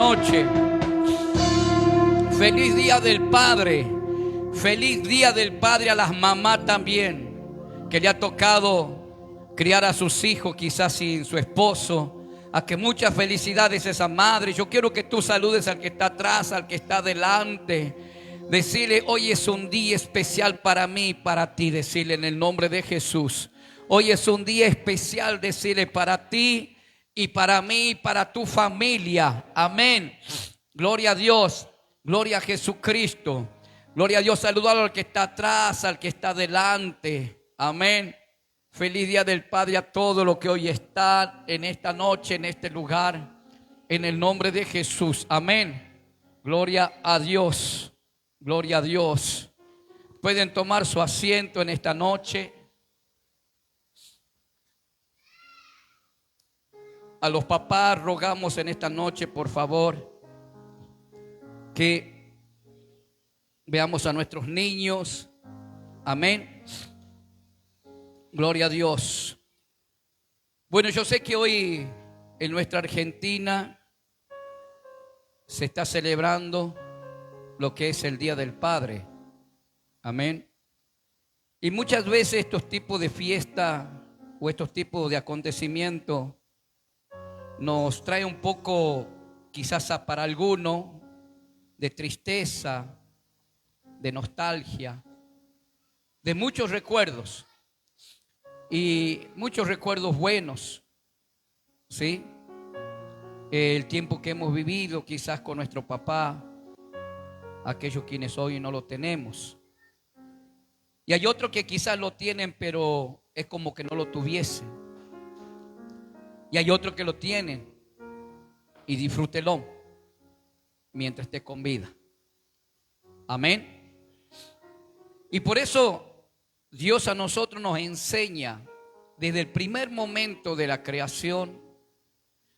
Noche. Feliz día del Padre. Feliz día del Padre a las mamás también, que le ha tocado criar a sus hijos quizás sin su esposo. A que muchas felicidades a esa madre. Yo quiero que tú saludes al que está atrás, al que está delante. Decirle: hoy es un día especial para mí y para ti. Decirle en el nombre de Jesús: hoy es un día especial, decirle, para ti y para mí y para tu familia. Amén. Gloria a Dios. Gloria a Jesucristo. Gloria a Dios. Saludar al que está atrás, al que está delante. Amén. Feliz día del Padre a todos los que hoy están en esta noche, en este lugar, en el nombre de Jesús. Amén. Gloria a Dios. Gloria a Dios. Pueden tomar su asiento en esta noche. A los papás rogamos en esta noche, por favor, que veamos a nuestros niños. Amén. Gloria a Dios. Bueno, yo sé que hoy en nuestra Argentina se está celebrando lo que es el Día del Padre. Amén. Y muchas veces estos tipos de fiestas o estos tipos de acontecimientos nos trae un poco, quizás para alguno, de tristeza, de nostalgia, de muchos recuerdos y muchos recuerdos buenos, ¿sí? El tiempo que hemos vivido quizás con nuestro papá, aquellos quienes hoy no lo tenemos. Y hay otros que quizás lo tienen, pero es como que no lo tuviesen. Y hay otros que lo tienen y disfrútelo mientras esté con vida. Amén. Y por eso Dios a nosotros nos enseña desde el primer momento de la creación.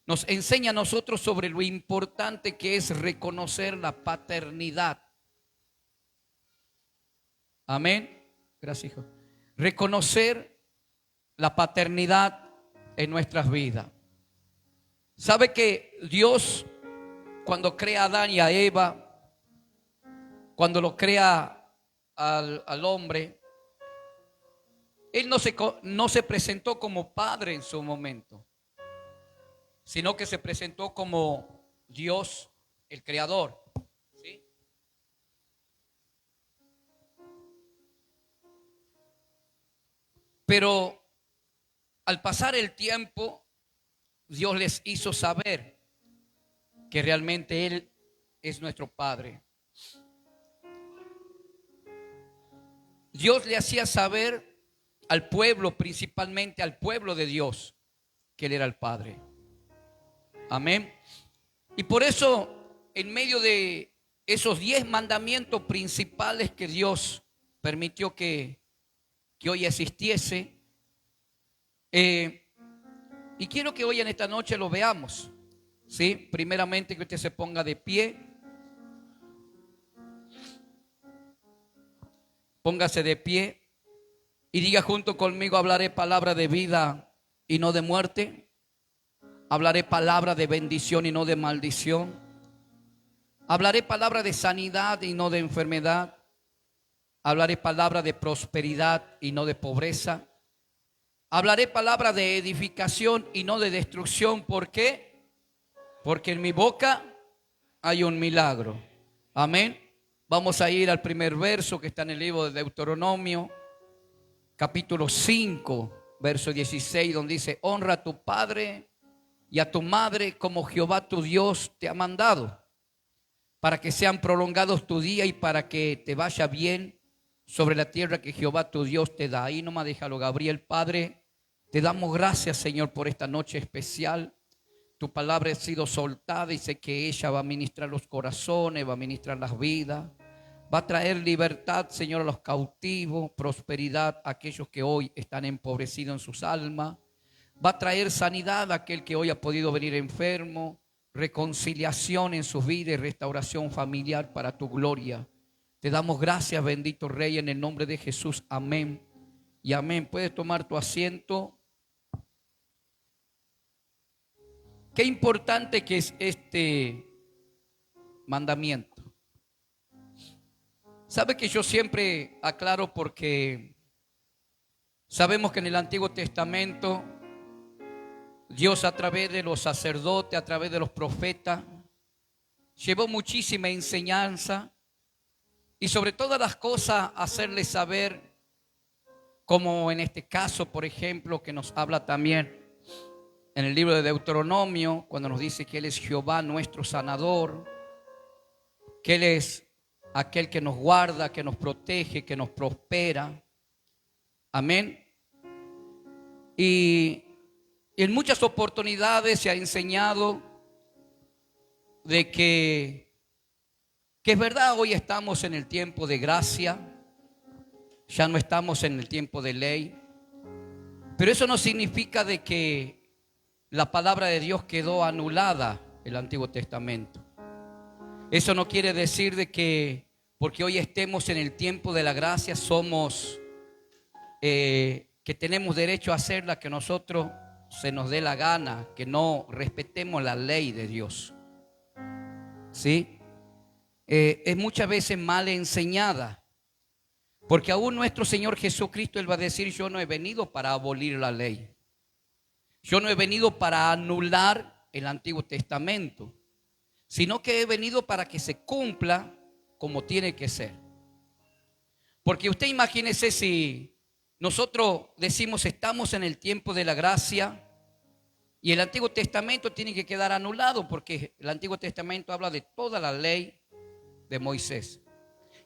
Nos enseña a nosotros sobre lo importante que es reconocer la paternidad. Amén. Gracias, hijo. Reconocer la paternidad en nuestras vidas. ¿Sabe que Dios, cuando crea a Adán y a Eva, cuando lo crea al hombre, Él no se presentó como padre en su momento, sino que se presentó como Dios, el creador? ¿Sí? Pero al pasar el tiempo, Dios les hizo saber que realmente Él es nuestro Padre. Dios le hacía saber al pueblo, principalmente al pueblo de Dios, que Él era el Padre. Amén. Y por eso, en medio de esos 10 mandamientos principales que Dios permitió que hoy existiese, y quiero que hoy en esta noche lo veamos, ¿sí? Primeramente que usted se ponga de pie. Póngase de pie y diga junto conmigo: hablaré palabra de vida y no de muerte. Hablaré palabra de bendición y no de maldición. Hablaré palabra de sanidad y no de enfermedad. Hablaré palabra de prosperidad y no de pobreza. Hablaré palabra de edificación y no de destrucción. ¿Por qué? Porque en mi boca hay un milagro. Amén. Vamos a ir al primer verso que está en el libro de Deuteronomio, capítulo 5, verso 16, donde dice: honra a tu padre y a tu madre como Jehová tu Dios te ha mandado, para que sean prolongados tu día y para que te vaya bien sobre la tierra que Jehová tu Dios te da. Ahí nomás déjalo, Gabriel. Padre, te damos gracias, Señor, por esta noche especial. Tu palabra ha sido soltada y sé que ella va a ministrar los corazones, va a ministrar las vidas, va a traer libertad, Señor, a los cautivos, prosperidad a aquellos que hoy están empobrecidos en sus almas, va a traer sanidad a aquel que hoy ha podido venir enfermo, reconciliación en su vida y restauración familiar para tu gloria. Te damos gracias, bendito Rey, en el nombre de Jesús. Amén y amén. Puedes tomar tu asiento. Qué importante que es este mandamiento. Sabe que yo siempre aclaro porque sabemos que en el Antiguo Testamento Dios, a través de los sacerdotes, a través de los profetas, llevó muchísima enseñanza y sobre todas las cosas hacerles saber, como en este caso, por ejemplo, que nos habla también en el libro de Deuteronomio, cuando nos dice que Él es Jehová nuestro sanador, que Él es aquel que nos guarda, que nos protege, que nos prospera. Amén. Y en muchas oportunidades se ha enseñado de que es verdad, hoy estamos en el tiempo de gracia, ya no estamos en el tiempo de ley, pero eso no significa de que la palabra de Dios quedó anulada en el Antiguo Testamento. Eso no quiere decir de que porque hoy estemos en el tiempo de la gracia somos que tenemos derecho a hacer la que nosotros se nos dé la gana, que no respetemos la ley de Dios. ¿Sí? Es muchas veces mal enseñada, porque aún nuestro Señor Jesucristo, Él va a decir: yo no he venido para abolir la ley, yo no he venido para anular el Antiguo Testamento, sino que he venido para que se cumpla como tiene que ser. Porque usted imagínese, si nosotros decimos estamos en el tiempo de la gracia y el Antiguo Testamento tiene que quedar anulado, porque el Antiguo Testamento habla de toda la ley de Moisés,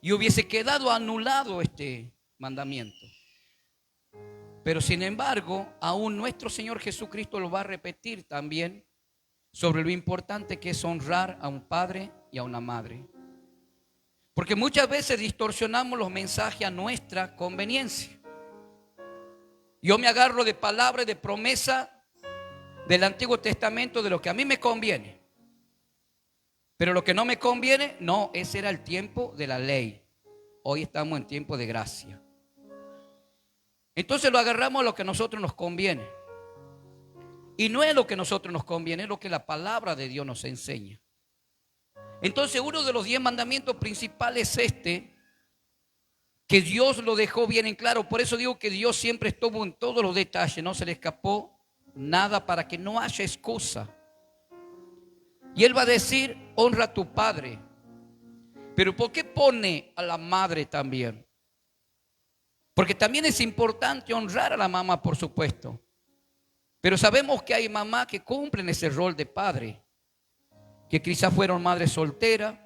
y hubiese quedado anulado este mandamiento. Pero sin embargo, aún nuestro Señor Jesucristo lo va a repetir también sobre lo importante que es honrar a un padre y a una madre. Porque muchas veces distorsionamos los mensajes a nuestra conveniencia. Yo me agarro de palabras, de promesa del Antiguo Testamento, de lo que a mí me conviene. Pero lo que no me conviene, no, ese era el tiempo de la ley. Hoy estamos en tiempo de gracia. Entonces lo agarramos a lo que a nosotros nos conviene. Y no es lo que a nosotros nos conviene, es lo que la palabra de Dios nos enseña. Entonces uno de los 10 mandamientos principales es que Dios lo dejó bien en claro. Por eso digo que Dios siempre estuvo en todos los detalles, no se le escapó nada, para que no haya excusa. Y Él va a decir: honra a tu padre. Pero ¿por qué pone a la madre también? Porque también es importante honrar a la mamá, por supuesto. Pero sabemos que hay mamás que cumplen ese rol de padre, que quizás fueron madres solteras,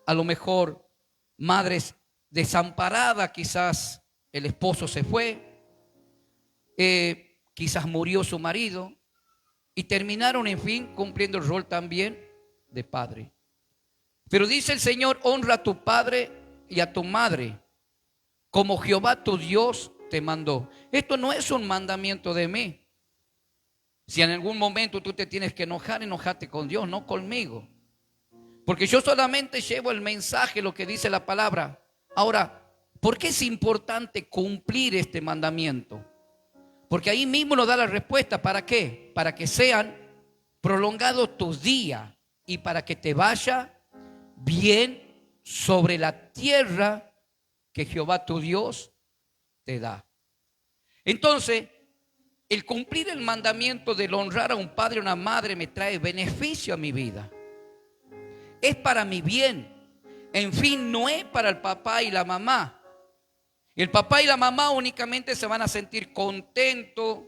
a lo mejor madres desamparadas, quizás el esposo se fue, quizás murió su marido, y terminaron, en fin, cumpliendo el rol también de padre. Pero dice el Señor: honra a tu padre y a tu madre, como Jehová tu Dios te mandó. Esto no es un mandamiento de mí. Si en algún momento tú te tienes que enojar, enojate con Dios, no conmigo. Porque yo solamente llevo el mensaje, lo que dice la palabra. Ahora, ¿por qué es importante cumplir este mandamiento? Porque ahí mismo nos da la respuesta. ¿Para qué? Para que sean prolongados tus días y para que te vaya bien sobre la tierra que Jehová tu Dios te da. Entonces, el cumplir el mandamiento del honrar a un padre o una madre me trae beneficio a mi vida. Es para mi bien. En fin, no es para el papá y la mamá. El papá y la mamá únicamente se van a sentir contentos,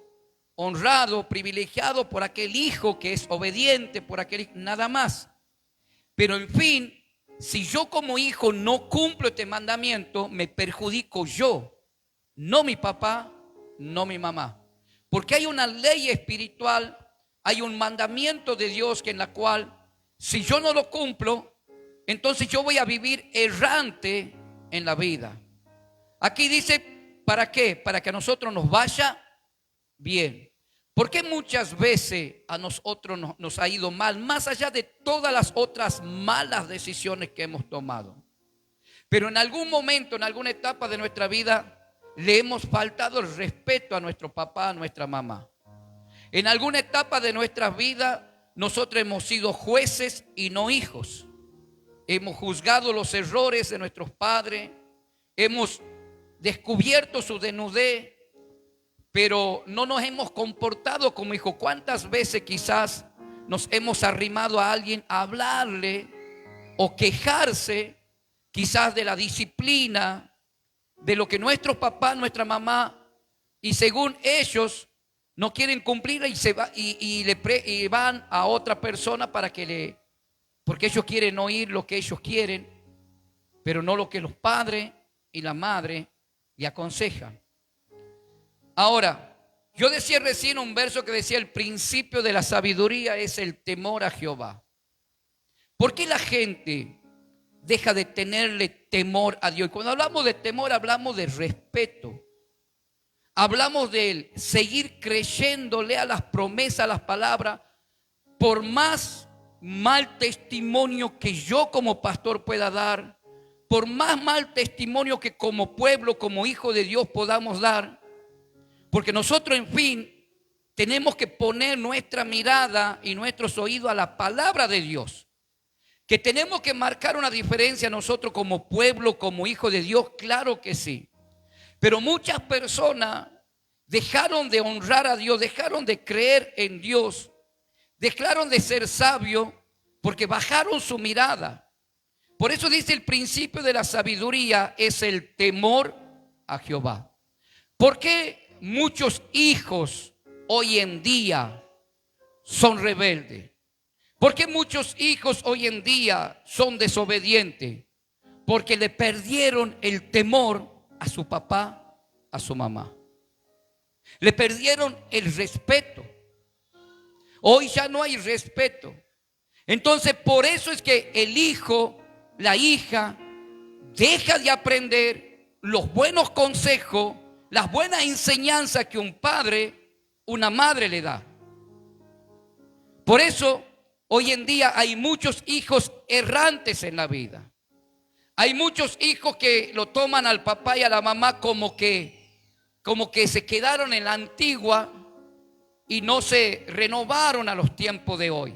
honrados, privilegiados por aquel hijo que es obediente, por aquel hijo, nada más. Pero en fin, si yo como hijo no cumplo este mandamiento, me perjudico yo, no mi papá, no mi mamá. Porque hay una ley espiritual, hay un mandamiento de Dios que en la cual, si yo no lo cumplo, entonces yo voy a vivir errante en la vida. Aquí dice, ¿para qué? Para que a nosotros nos vaya bien. Porque muchas veces a nosotros nos ha ido mal, más allá de todas las otras malas decisiones que hemos tomado? Pero en algún momento, en alguna etapa de nuestra vida, le hemos faltado el respeto a nuestro papá, a nuestra mamá. En alguna etapa de nuestra vida, nosotros hemos sido jueces y no hijos. hemos juzgado los errores de nuestros padres, hemos descubierto su desnudez, pero no nos hemos comportado como hijos. ¿Cuántas veces quizás nos hemos arrimado a alguien a hablarle o quejarse quizás de la disciplina, de lo que nuestros papás, nuestra mamá, y según ellos no quieren cumplir y van a otra persona porque ellos quieren oír lo que ellos quieren, pero no lo que los padres y la madre le aconsejan? Ahora, yo decía recién un verso que decía: el principio de la sabiduría es el temor a Jehová. ¿Por qué la gente deja de tenerle temor a Dios? Y cuando hablamos de temor, hablamos de respeto. Hablamos de seguir creyéndole a las promesas, a las palabras, por más mal testimonio que yo como pastor pueda dar, por más mal testimonio que como pueblo, como hijo de Dios podamos dar. Porque nosotros, en fin, tenemos que poner nuestra mirada y nuestros oídos a la palabra de Dios. Que tenemos que marcar una diferencia nosotros como pueblo, como hijo de Dios, claro que sí. Pero muchas personas dejaron de honrar a Dios, dejaron de creer en Dios, dejaron de ser sabios porque bajaron su mirada. Por eso dice: el principio de la sabiduría es el temor a Jehová. ¿Por qué muchos hijos hoy en día son rebeldes? ¿Por qué muchos hijos hoy en día son desobedientes? Porque le perdieron el temor a su papá, a su mamá. Le perdieron el respeto. Hoy ya no hay respeto. Entonces, por eso es que el hijo, la hija, deja de aprender los buenos consejos, las buenas enseñanzas que un padre, una madre le da. Por eso hoy en día hay muchos hijos errantes en la vida. Hay muchos hijos que lo toman al papá y a la mamá como que se quedaron en la antigua y no se renovaron a los tiempos de hoy.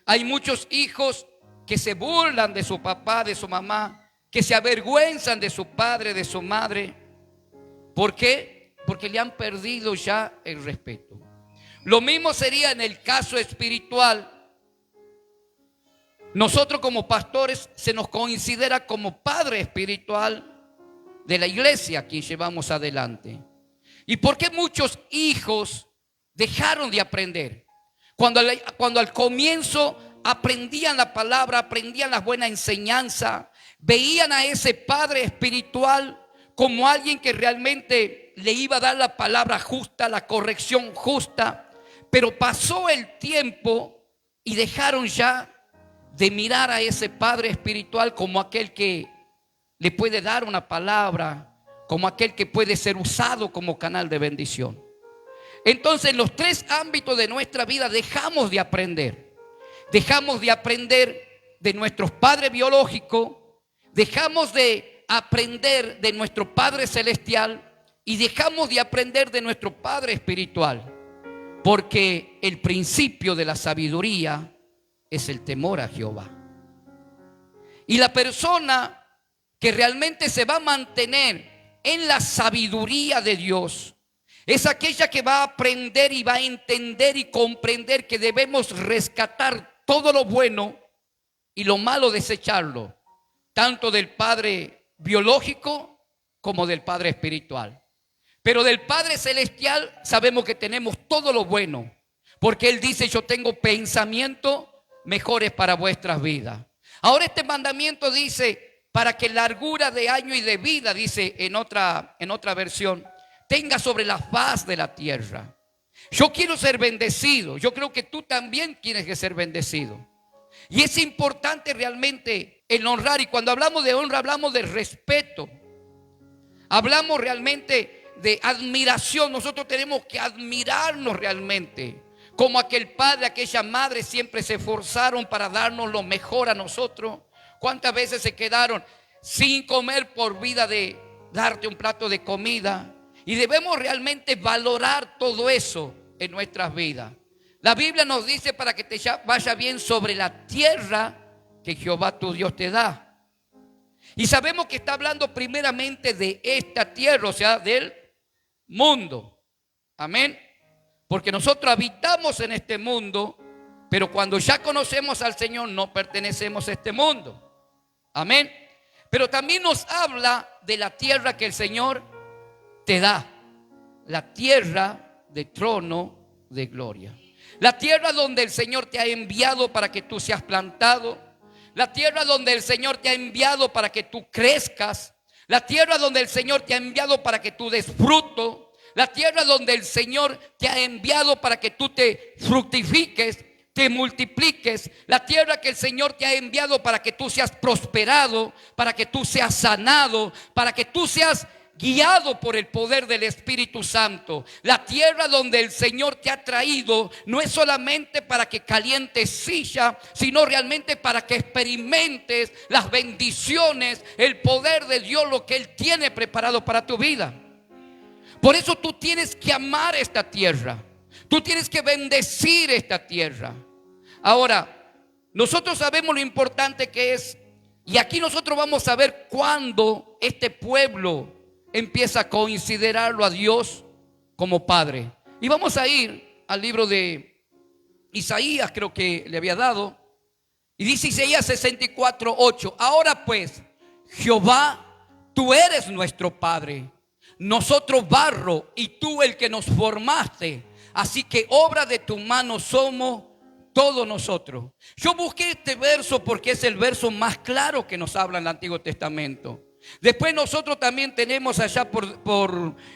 Hay muchos hijos que se burlan de su papá, de su mamá, que se avergüenzan de su padre, de su madre. ¿Por qué? Porque le han perdido ya el respeto. Lo mismo sería en el caso espiritual. Nosotros como pastores se nos considera como padre espiritual de la iglesia quien llevamos adelante. ¿Y por qué muchos hijos dejaron de aprender? Cuando al comienzo aprendían la palabra, aprendían las buenas enseñanzas, veían a ese padre espiritual como alguien que realmente le iba a dar la palabra justa, la corrección justa. Pero pasó el tiempo y dejaron ya de mirar a ese padre espiritual como aquel que le puede dar una palabra, como aquel que puede ser usado como canal de bendición. Entonces, en los tres ámbitos de nuestra vida dejamos de aprender. Dejamos de aprender de nuestros padres biológicos, dejamos de aprender de nuestro Padre celestial y dejamos de aprender de nuestro Padre espiritual. Porque el principio de la sabiduría es el temor a Jehová. Y la persona que realmente se va a mantener en la sabiduría de Dios es aquella que va a aprender y va a entender y comprender que debemos rescatar todo lo bueno y lo malo desecharlo, tanto del Padre biológico como del Padre espiritual. Pero del Padre celestial sabemos que tenemos todo lo bueno, porque Él dice: yo tengo pensamientos mejores para vuestras vidas. Ahora este mandamiento dice: para que largura de año y de vida, dice en otra versión, tenga sobre la faz de la tierra. Yo quiero ser bendecido. Yo creo que tú también tienes que ser bendecido. Y es importante realmente el honrar. Y cuando hablamos de honra, hablamos de respeto. Hablamos realmente de admiración. Nosotros tenemos que admirarnos realmente. Como aquel padre, aquella madre siempre se esforzaron para darnos lo mejor a nosotros. ¿Cuántas veces se quedaron sin comer por vida de darte un plato de comida? Y debemos realmente valorar todo eso en nuestras vidas. La Biblia nos dice: para que te vaya bien sobre la tierra, que Jehová tu Dios te da. Y sabemos que está hablando primeramente de esta tierra, o sea, del mundo. Amén. Porque nosotros habitamos en este mundo, pero cuando ya conocemos al Señor no pertenecemos a este mundo. Amén. Pero también nos habla de la tierra que el Señor te da. La tierra de trono de gloria. La tierra donde el Señor te ha enviado para que tú seas plantado. La tierra donde el Señor te ha enviado para que tú crezcas. La tierra donde el Señor te ha enviado para que tú des fruto. La tierra donde el Señor te ha enviado para que tú te fructifiques, te multipliques. La tierra que el Señor te ha enviado para que tú seas prosperado, para que tú seas sanado, para que tú seas guiado por el poder del Espíritu Santo. La tierra donde el Señor te ha traído no es solamente para que calientes silla, sino realmente para que experimentes las bendiciones, el poder de Dios, lo que Él tiene preparado para tu vida. Por eso tú tienes que amar esta tierra. Tú tienes que bendecir esta tierra. Ahora, nosotros sabemos lo importante que es, y aquí nosotros vamos a ver cuándo este pueblo empieza a considerarlo a Dios como Padre. Y vamos a ir al libro de Isaías, creo que le había dado. Y dice Isaías 64:8. Ahora pues, Jehová, tú eres nuestro Padre, nosotros barro y tú el que nos formaste. Así que obra de tu mano somos todos nosotros. Yo busqué este verso porque es el verso más claro que nos habla en el Antiguo Testamento. Después nosotros también tenemos allá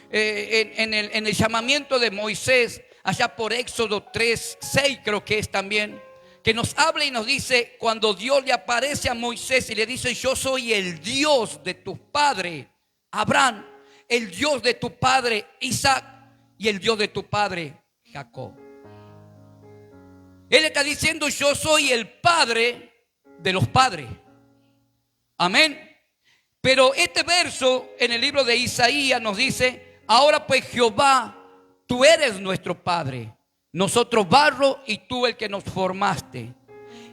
en el llamamiento de Moisés, allá por Éxodo 3:6 creo que es también, que nos habla y nos dice cuando Dios le aparece a Moisés y le dice: yo soy el Dios de tu padre Abraham, el Dios de tu padre Isaac y el Dios de tu padre Jacob. Él está diciendo: yo soy el padre de los padres. Amén. Pero este verso en el libro de Isaías nos dice: ahora pues Jehová, tú eres nuestro Padre, nosotros barro y tú el que nos formaste.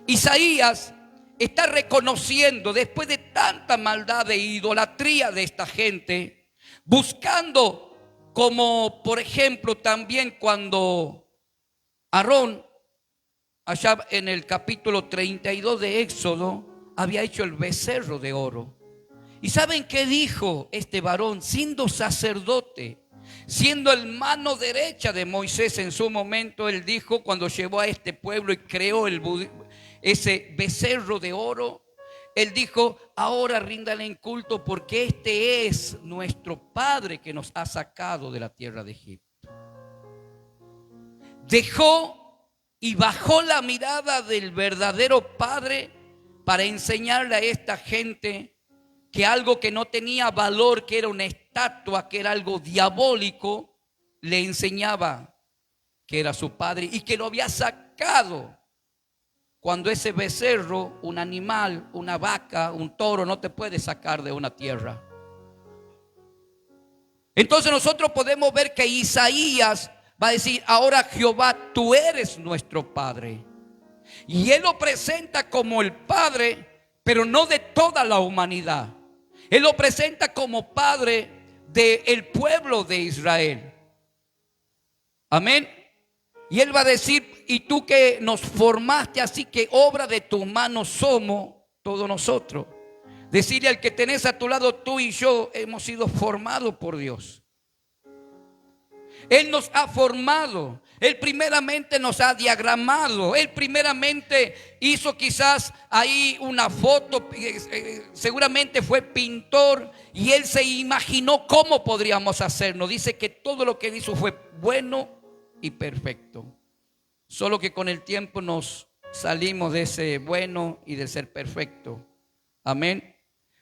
Isaías está reconociendo, después de tanta maldad e idolatría de esta gente, buscando, como por ejemplo también cuando Aarón, allá en el capítulo 32 de Éxodo, había hecho el becerro de oro. ¿Y saben qué dijo este varón, siendo sacerdote, siendo el mano derecha de Moisés en su momento? Él dijo, cuando llevó a este pueblo y creó ese becerro de oro, él dijo: ahora ríndale en culto porque este es nuestro Padre que nos ha sacado de la tierra de Egipto. Dejó y bajó la mirada del verdadero Padre para enseñarle a esta gente que algo que no tenía valor, que era una estatua, que era algo diabólico, le enseñaba que era su padre y que lo había sacado. Cuando ese becerro, un animal, una vaca, un toro, no te puede sacar de una tierra. Entonces nosotros podemos ver que Isaías va a decir: ahora Jehová, tú eres nuestro Padre. Y él lo presenta como el Padre, pero no de toda la humanidad. Él lo presenta como Padre del pueblo de Israel. Amén. Y él va a decir: y tú que nos formaste, así que obra de tus manos somos todos nosotros. Decirle al que tenés a tu lado: tú y yo hemos sido formados por Dios. Él nos ha formado. Él primeramente nos ha diagramado. Él primeramente hizo quizás ahí una foto. Seguramente fue pintor. Y él se imaginó cómo podríamos hacernos. Dice que todo lo que él hizo fue bueno y perfecto. Solo que con el tiempo nos salimos de ese bueno y de ser perfecto. Amén.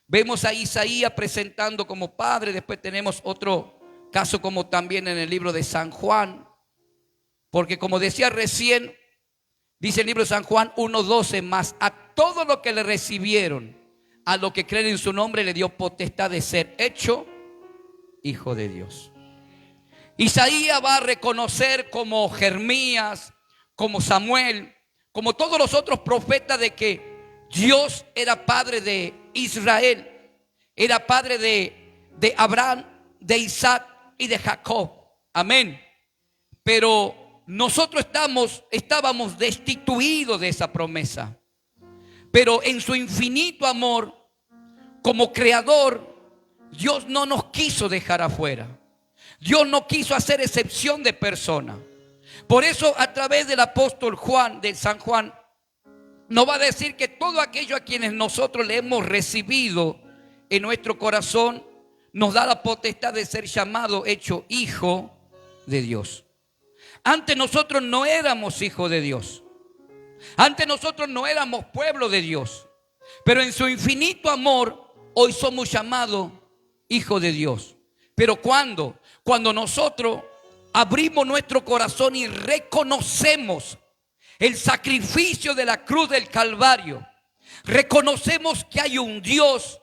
Vemos a Isaías presentando como padre. Después tenemos otro caso como también en el libro de San Juan. Porque como decía recién, dice el libro de San Juan 1:12: mas a todo lo que le recibieron, a lo que creen en su nombre, le dio potestad de ser hecho hijo de Dios. Isaías va a reconocer, como Jeremías, como Samuel, como todos los otros profetas, de que Dios era padre de Israel, era padre de Abraham, de Isaac y de Jacob. Amén. Pero nosotros estábamos destituidos de esa promesa. Pero en su infinito amor, como creador, Dios no nos quiso dejar afuera. Dios no quiso hacer excepción de persona. Por eso, a través del apóstol Juan, de San Juan, nos va a decir que todo aquello a quienes nosotros le hemos recibido en nuestro corazón, nos da la potestad de ser llamado, hecho hijo de Dios. Antes nosotros no éramos hijos de Dios. Antes nosotros no éramos pueblo de Dios. Pero en su infinito amor, hoy somos llamados hijos de Dios. Pero ¿cuándo? Cuando nosotros abrimos nuestro corazón y reconocemos el sacrificio de la cruz del Calvario. Reconocemos que hay un Dios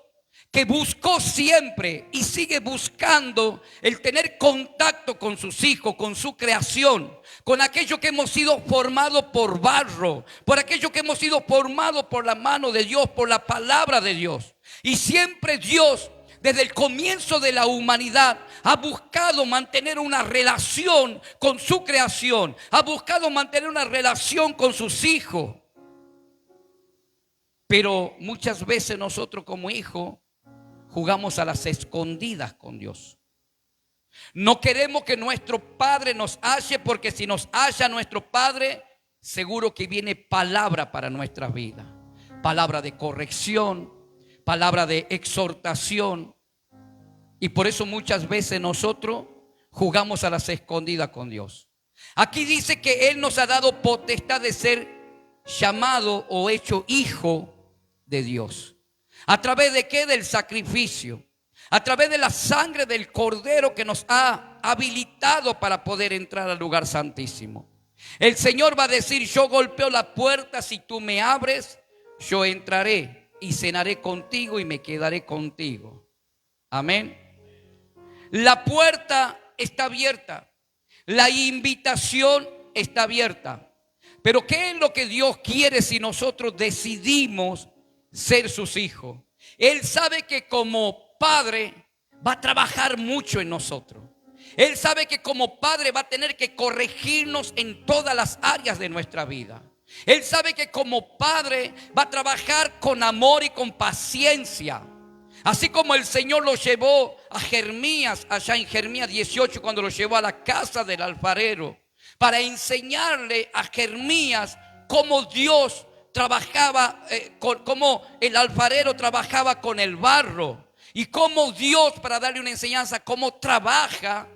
que buscó siempre y sigue buscando el tener contacto con sus hijos, con su creación, con aquello que hemos sido formados por barro, por aquello que hemos sido formados por la mano de Dios, por la palabra de Dios. Y siempre Dios, desde el comienzo de la humanidad, ha buscado mantener una relación con su creación, ha buscado mantener una relación con sus hijos. Pero muchas veces nosotros como hijos jugamos a las escondidas con Dios. No queremos que nuestro Padre nos halle, porque si nos halla nuestro Padre, seguro que viene palabra para nuestra vida. Palabra de corrección, palabra de exhortación. Y por eso muchas veces nosotros jugamos a las escondidas con Dios. Aquí dice que Él nos ha dado potestad de ser llamado o hecho hijo de Dios. ¿A través de qué? Del sacrificio. A través de la sangre del Cordero que nos ha habilitado para poder entrar al lugar santísimo. El Señor va a decir: yo golpeo la puerta, si tú me abres, yo entraré y cenaré contigo y me quedaré contigo. Amén. La puerta está abierta. La invitación está abierta. Pero ¿qué es lo que Dios quiere si nosotros decidimos ser sus hijos? Él sabe que como padre va a trabajar mucho en nosotros. Él sabe que como padre va a tener que corregirnos en todas las áreas de nuestra vida. Él sabe que como padre va a trabajar con amor y con paciencia. Así como el Señor lo llevó a Jeremías, allá en Jeremías 18, cuando lo llevó a la casa del alfarero, para enseñarle a Jeremías cómo Dios trabajaba, cómo el alfarero trabajaba con el barro, y cómo Dios, para darle una enseñanza, cómo trabaja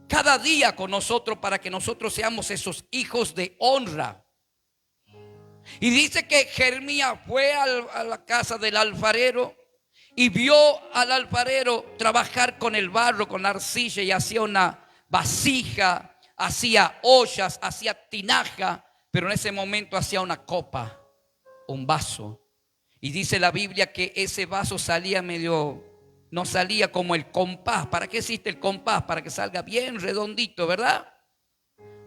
cada día con nosotros para que nosotros seamos esos hijos de honra. Y dice que Jeremías fue a la casa del alfarero y vio al alfarero trabajar con el barro, con la arcilla, y hacía una vasija, hacía ollas, hacía tinaja, pero en ese momento hacía una copa, un vaso. Y dice la Biblia que ese vaso salía no salía como el compás. ¿Para qué existe el compás? Para que salga bien redondito, ¿verdad?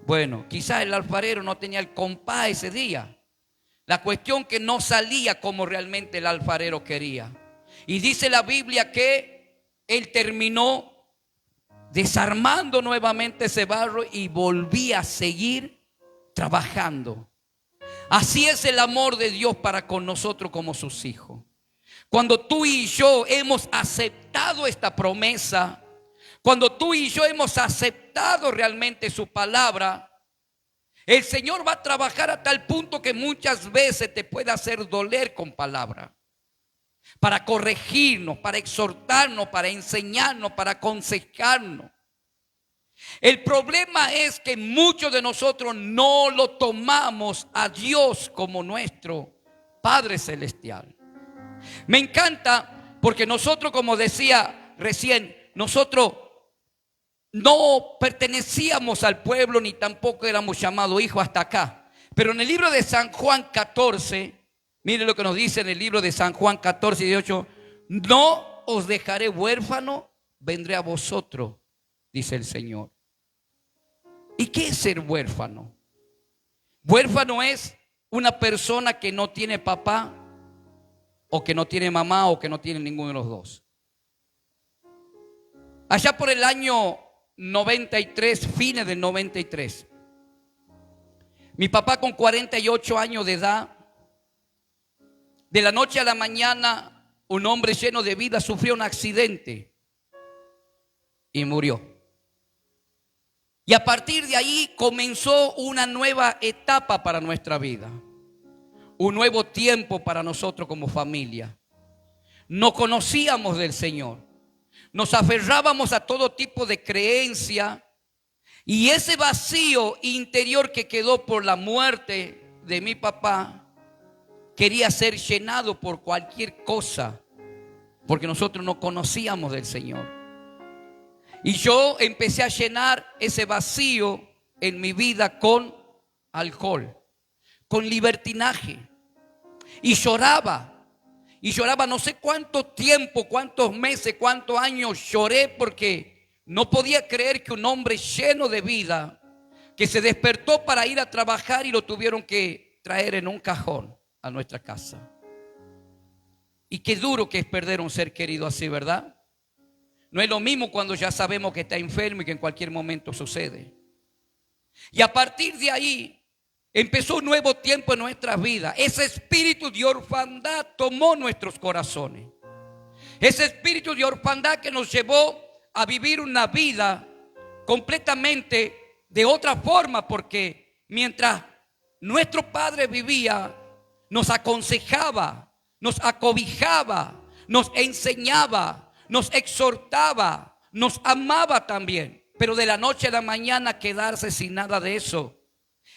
Bueno, quizás el alfarero no tenía el compás ese día. La cuestión que no salía como realmente el alfarero quería. Y dice la Biblia que él terminó desarmando nuevamente ese barro y volvía a seguir trabajando. Así es el amor de Dios para con nosotros como sus hijos. Cuando tú y yo hemos aceptado esta promesa, cuando tú y yo hemos aceptado realmente su palabra, el Señor va a trabajar a tal punto que muchas veces te puede hacer doler con palabra, para corregirnos, para exhortarnos, para enseñarnos, para aconsejarnos. El problema es que muchos de nosotros no lo tomamos a Dios como nuestro Padre Celestial. Me encanta porque nosotros, como decía recién, nosotros no pertenecíamos al pueblo ni tampoco éramos llamados hijos hasta acá. Pero en el libro de San Juan 14, mire lo que nos dice en el libro de San Juan 14 y 18: no os dejaré huérfano, vendré a vosotros, dice el Señor. ¿Y qué es ser huérfano? Huérfano es una persona que no tiene papá o que no tiene mamá o que no tiene ninguno de los dos. Allá por el año 93, fines del 93, mi papá con 48 años de edad, de la noche a la mañana, un hombre lleno de vida sufrió un accidente y murió. Y a partir de ahí comenzó una nueva etapa para nuestra vida, un nuevo tiempo para nosotros como familia. No conocíamos del Señor, nos aferrábamos a todo tipo de creencia, y ese vacío interior que quedó por la muerte de mi papá quería ser llenado por cualquier cosa, porque nosotros no conocíamos del Señor. Y yo empecé a llenar ese vacío en mi vida con alcohol, con libertinaje. Y lloraba no sé cuánto tiempo, cuántos meses, cuántos años lloré, porque no podía creer que un hombre lleno de vida, que se despertó para ir a trabajar y lo tuvieron que traer en un cajón a nuestra casa. Y qué duro que es perder un ser querido así, ¿verdad? No es lo mismo cuando ya sabemos que está enfermo y que en cualquier momento sucede. Y a partir de ahí empezó un nuevo tiempo en nuestras vidas. Ese espíritu de orfandad tomó nuestros corazones. Ese espíritu de orfandad que nos llevó a vivir una vida completamente de otra forma, porque mientras nuestro padre vivía, nos aconsejaba, nos acobijaba, nos enseñaba, nos exhortaba, nos amaba también. Pero de la noche a la mañana quedarse sin nada de eso.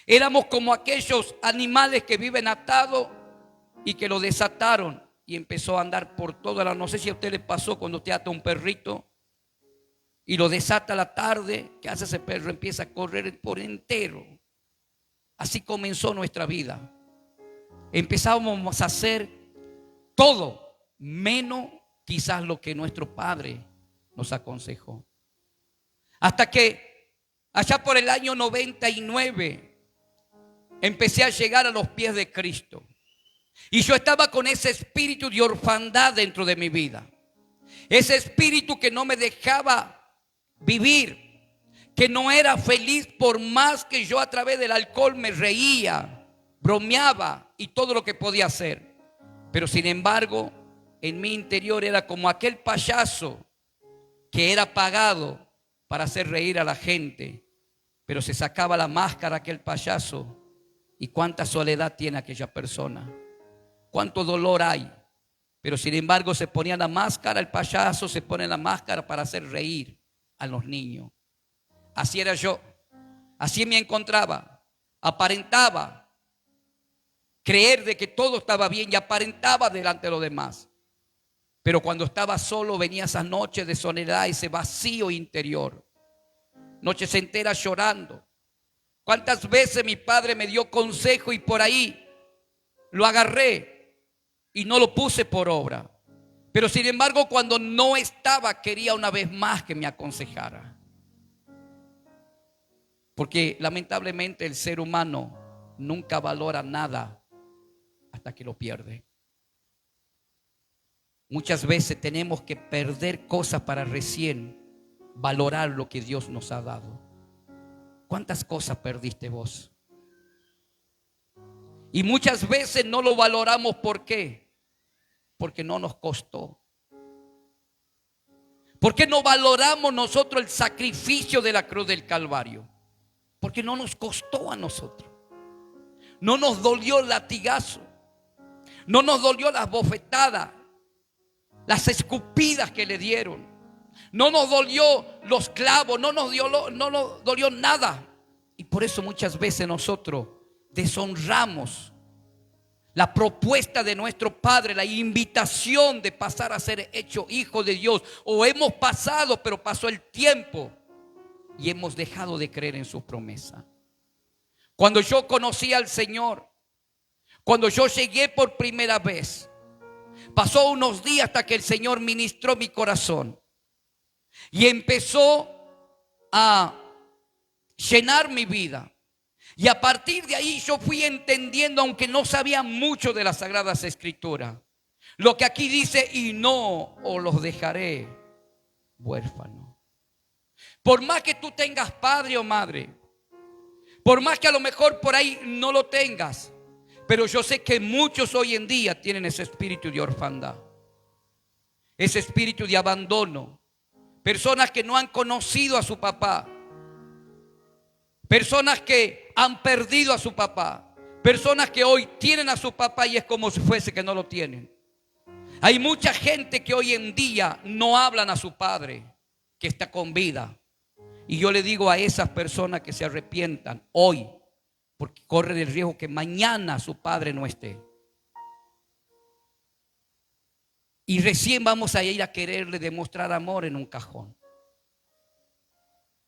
Éramos como aquellos animales que viven atados y que lo desataron y empezó a andar por toda la... No sé si a usted le pasó cuando usted ata un perrito y lo desata a la tarde. ¿Qué hace ese perro? Empieza a correr por entero. Así comenzó nuestra vida. Empezábamos a hacer todo menos quizás lo que nuestro padre nos aconsejó. Hasta que allá por el año 99 empecé a llegar a los pies de Cristo. Y yo estaba con ese espíritu de orfandad dentro de mi vida. Ese espíritu que no me dejaba vivir, que no era feliz por más que yo a través del alcohol me reía, bromeaba y todo lo que podía hacer. Pero sin embargo, en mi interior era como aquel payaso que era pagado para hacer reír a la gente, pero se sacaba la máscara aquel payaso, y cuánta soledad tiene aquella persona, cuánto dolor hay, pero sin embargo se ponía la máscara, el payaso se pone la máscara para hacer reír a los niños. Así era yo, así me encontraba, aparentaba creer de que todo estaba bien y aparentaba delante de los demás. Pero cuando estaba solo venía esas noches de soledad, ese vacío interior. Noches enteras llorando. ¿Cuántas veces mi padre me dio consejo y por ahí lo agarré y no lo puse por obra? Pero sin embargo, cuando no estaba, quería una vez más que me aconsejara. Porque lamentablemente el ser humano nunca valora nada hasta que lo pierde. Muchas veces tenemos que perder cosas para recién valorar lo que Dios nos ha dado. ¿Cuántas cosas perdiste vos? Y muchas veces no lo valoramos. ¿Por qué? Porque no nos costó. ¿Por qué no valoramos nosotros el sacrificio de la cruz del Calvario? Porque no nos costó a nosotros. No nos dolió el latigazo. No nos dolió las bofetadas, las escupidas que le dieron. No nos dolió los clavos, no nos dolió nada. Y por eso muchas veces nosotros deshonramos la propuesta de nuestro Padre, la invitación de pasar a ser hecho hijo de Dios. O hemos pasado, pero pasó el tiempo y hemos dejado de creer en sus promesas. Cuando yo conocí al Señor, cuando yo llegué por primera vez, pasó unos días hasta que el Señor ministró mi corazón y empezó a llenar mi vida. Y a partir de ahí yo fui entendiendo, aunque no sabía mucho de las Sagradas Escrituras, Lo que aquí dice, y no os los dejaré huérfanos. Por más que tú tengas padre o madre, por más que a lo mejor por ahí no lo tengas, pero yo sé que muchos hoy en día tienen ese espíritu de orfandad, ese espíritu de abandono. Personas que no han conocido a su papá, personas que han perdido a su papá, personas que hoy tienen a su papá y es como si fuese que no lo tienen. Hay mucha gente que hoy en día no hablan a su padre que está con vida. Y yo le digo a esas personas que se arrepientan hoy, porque corre el riesgo que mañana su padre no esté. Y recién vamos a ir a quererle demostrar amor en un cajón.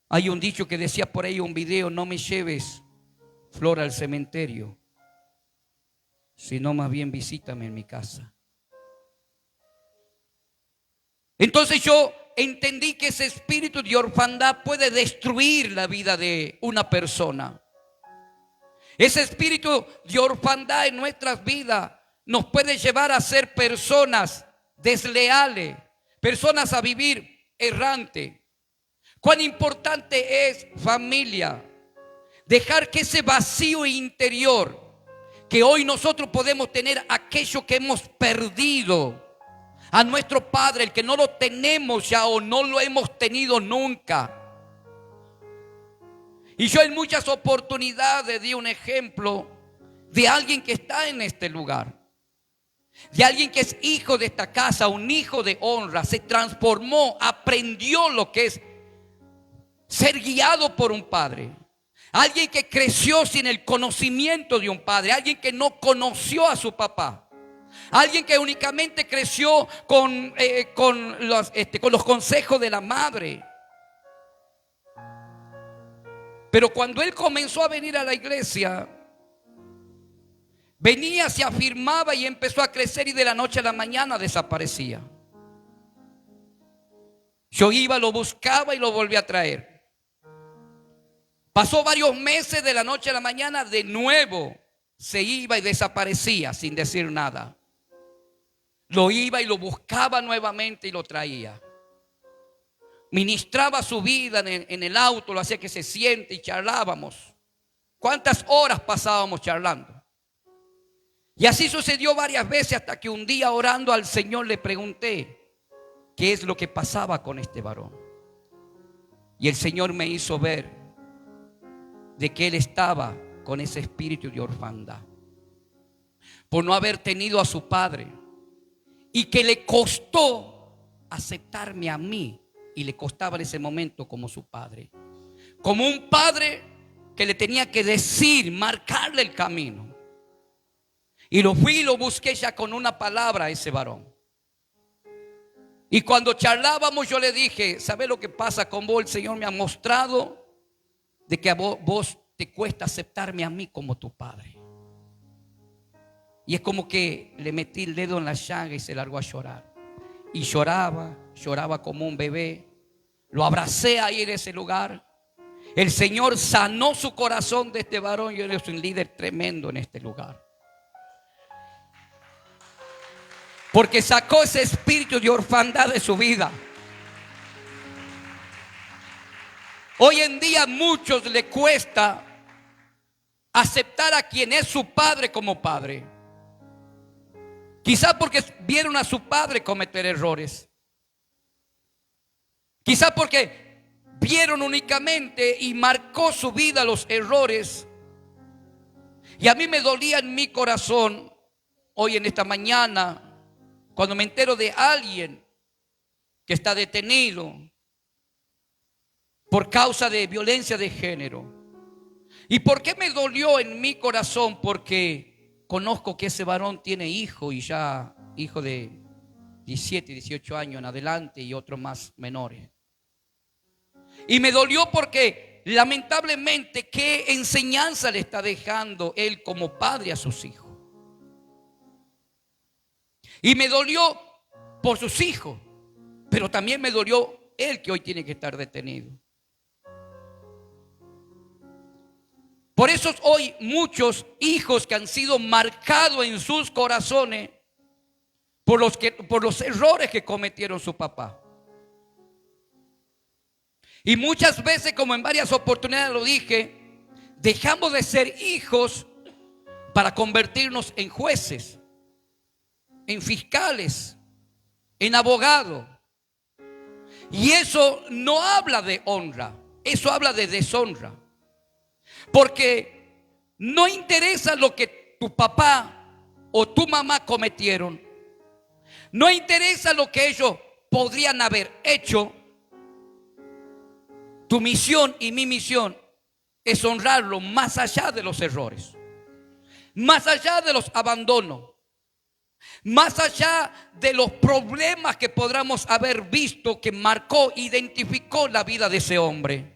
Hay un dicho que decía por ahí un video: no me lleves flor al cementerio, sino más bien visítame en mi casa. Entonces yo entendí que ese espíritu de orfandad puede destruir la vida de una persona. Ese espíritu de orfandad en nuestras vidas nos puede llevar a ser personas desleales, personas a vivir errante. Cuán importante es, familia, dejar que ese vacío interior que hoy nosotros podemos tener, aquello que hemos perdido, a nuestro padre, el que no lo tenemos ya o no lo hemos tenido nunca. Y yo en muchas oportunidades di un ejemplo de alguien que está en este lugar, de alguien que es hijo de esta casa, un hijo de honra, se transformó, aprendió lo que es ser guiado por un padre. Alguien que creció sin el conocimiento de un padre, alguien que no conoció a su papá. Alguien que únicamente creció con los consejos de la madre. Pero cuando él comenzó a venir a la iglesia, venía, se afirmaba y empezó a crecer, y de la noche a la mañana desaparecía. Yo iba, lo buscaba y lo volví a traer. Pasó varios meses, de la noche a la mañana de nuevo se iba y desaparecía sin decir nada. Lo iba y lo buscaba nuevamente y lo traía. Ministraba su vida en el auto, lo hacía que se siente y charlábamos. ¿Cuántas horas pasábamos charlando? Y así sucedió varias veces, hasta que un día, orando al Señor, le pregunté qué es lo que pasaba con este varón. Y el Señor me hizo ver de que él estaba con ese espíritu de orfandad, por no haber tenido a su padre, y que le costó aceptarme a mí, y le costaba en ese momento como su padre, como un padre que le tenía que decir, marcarle el camino. Y lo fui y lo busqué ya con una palabra a ese varón. Y cuando charlábamos, yo le dije: ¿sabes lo que pasa con vos? El Señor me ha mostrado de que a vos te cuesta aceptarme a mí como tu padre. Y es como que le metí el dedo en la llaga y se largó a llorar. Y lloraba como un bebé. Lo abracé ahí en ese lugar. El Señor sanó su corazón de este varón, y él es un líder tremendo en este lugar. Porque sacó ese espíritu de orfandad de su vida. Hoy en día a muchos le cuesta aceptar a quien es su padre como padre. Quizá porque vieron a su padre cometer errores. Quizá porque vieron únicamente y marcó su vida los errores. Y a mí me dolía en mi corazón hoy en esta mañana cuando me entero de alguien que está detenido por causa de violencia de género. ¿Y por qué me dolió en mi corazón? Porque conozco que ese varón tiene hijo, y ya hijo de 17, 18 años en adelante, y otros más menores. Y me dolió porque lamentablemente qué enseñanza le está dejando él como padre a sus hijos. Y me dolió por sus hijos, pero también me dolió él, que hoy tiene que estar detenido. Por eso hoy muchos hijos que han sido marcados en sus corazones por los errores que cometieron su papá. Y muchas veces, como en varias oportunidades lo dije, dejamos de ser hijos para convertirnos en jueces, en fiscales, en abogados. Y eso no habla de honra, eso habla de deshonra. Porque no interesa lo que tu papá o tu mamá cometieron. No interesa lo que ellos podrían haber hecho. Tu misión y mi misión es honrarlo más allá de los errores, más allá de los abandonos, más allá de los problemas que podamos haber visto que marcó, identificó la vida de ese hombre.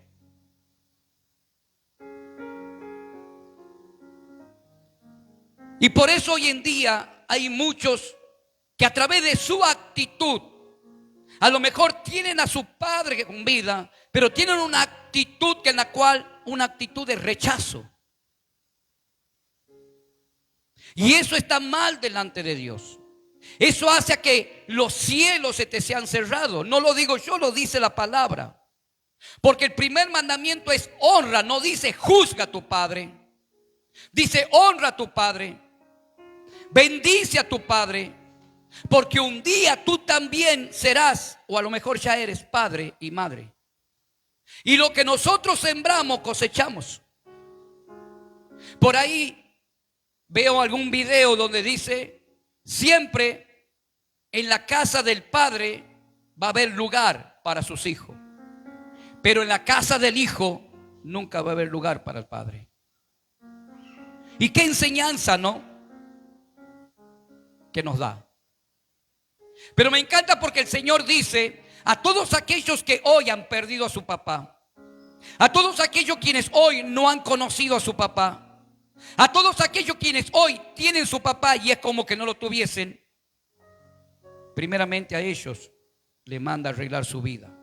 Y por eso hoy en día hay muchos que a través de su actitud, a lo mejor tienen a su padre con vida, pero tienen una actitud una actitud de rechazo. Y eso está mal delante de Dios. Eso hace a que los cielos se te sean cerrados. No lo digo yo, lo dice la palabra. Porque el primer mandamiento es honra, no dice juzga a tu padre. Dice honra a tu padre. Bendice a tu padre. Porque un día tú también serás, o a lo mejor ya eres padre y madre. Y lo que nosotros sembramos, cosechamos. Por ahí veo algún video donde dice: siempre en la casa del padre va a haber lugar para sus hijos, pero en la casa del hijo nunca va a haber lugar para el padre. ¿Y qué enseñanza, no? Que nos da. Pero me encanta porque el Señor dice a todos aquellos que hoy han perdido a su papá, a todos aquellos quienes hoy no han conocido a su papá, a todos aquellos quienes hoy tienen su papá y es como que no lo tuviesen, primeramente a ellos le manda a arreglar su vida,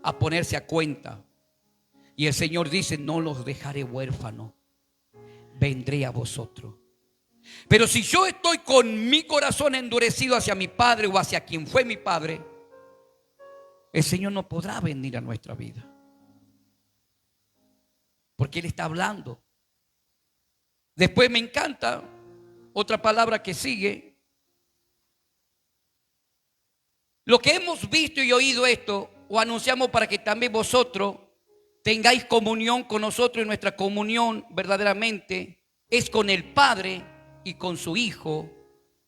a ponerse a cuenta. Y el Señor dice: no los dejaré huérfanos, vendré a vosotros. Pero si yo estoy con mi corazón endurecido hacia mi padre o hacia quien fue mi padre, el Señor no podrá venir a nuestra vida, porque Él está hablando. Después me encanta otra palabra que sigue. Lo que hemos visto y oído esto, o anunciamos para que también vosotros tengáis comunión con nosotros, y nuestra comunión verdaderamente es con el Padre y con su Hijo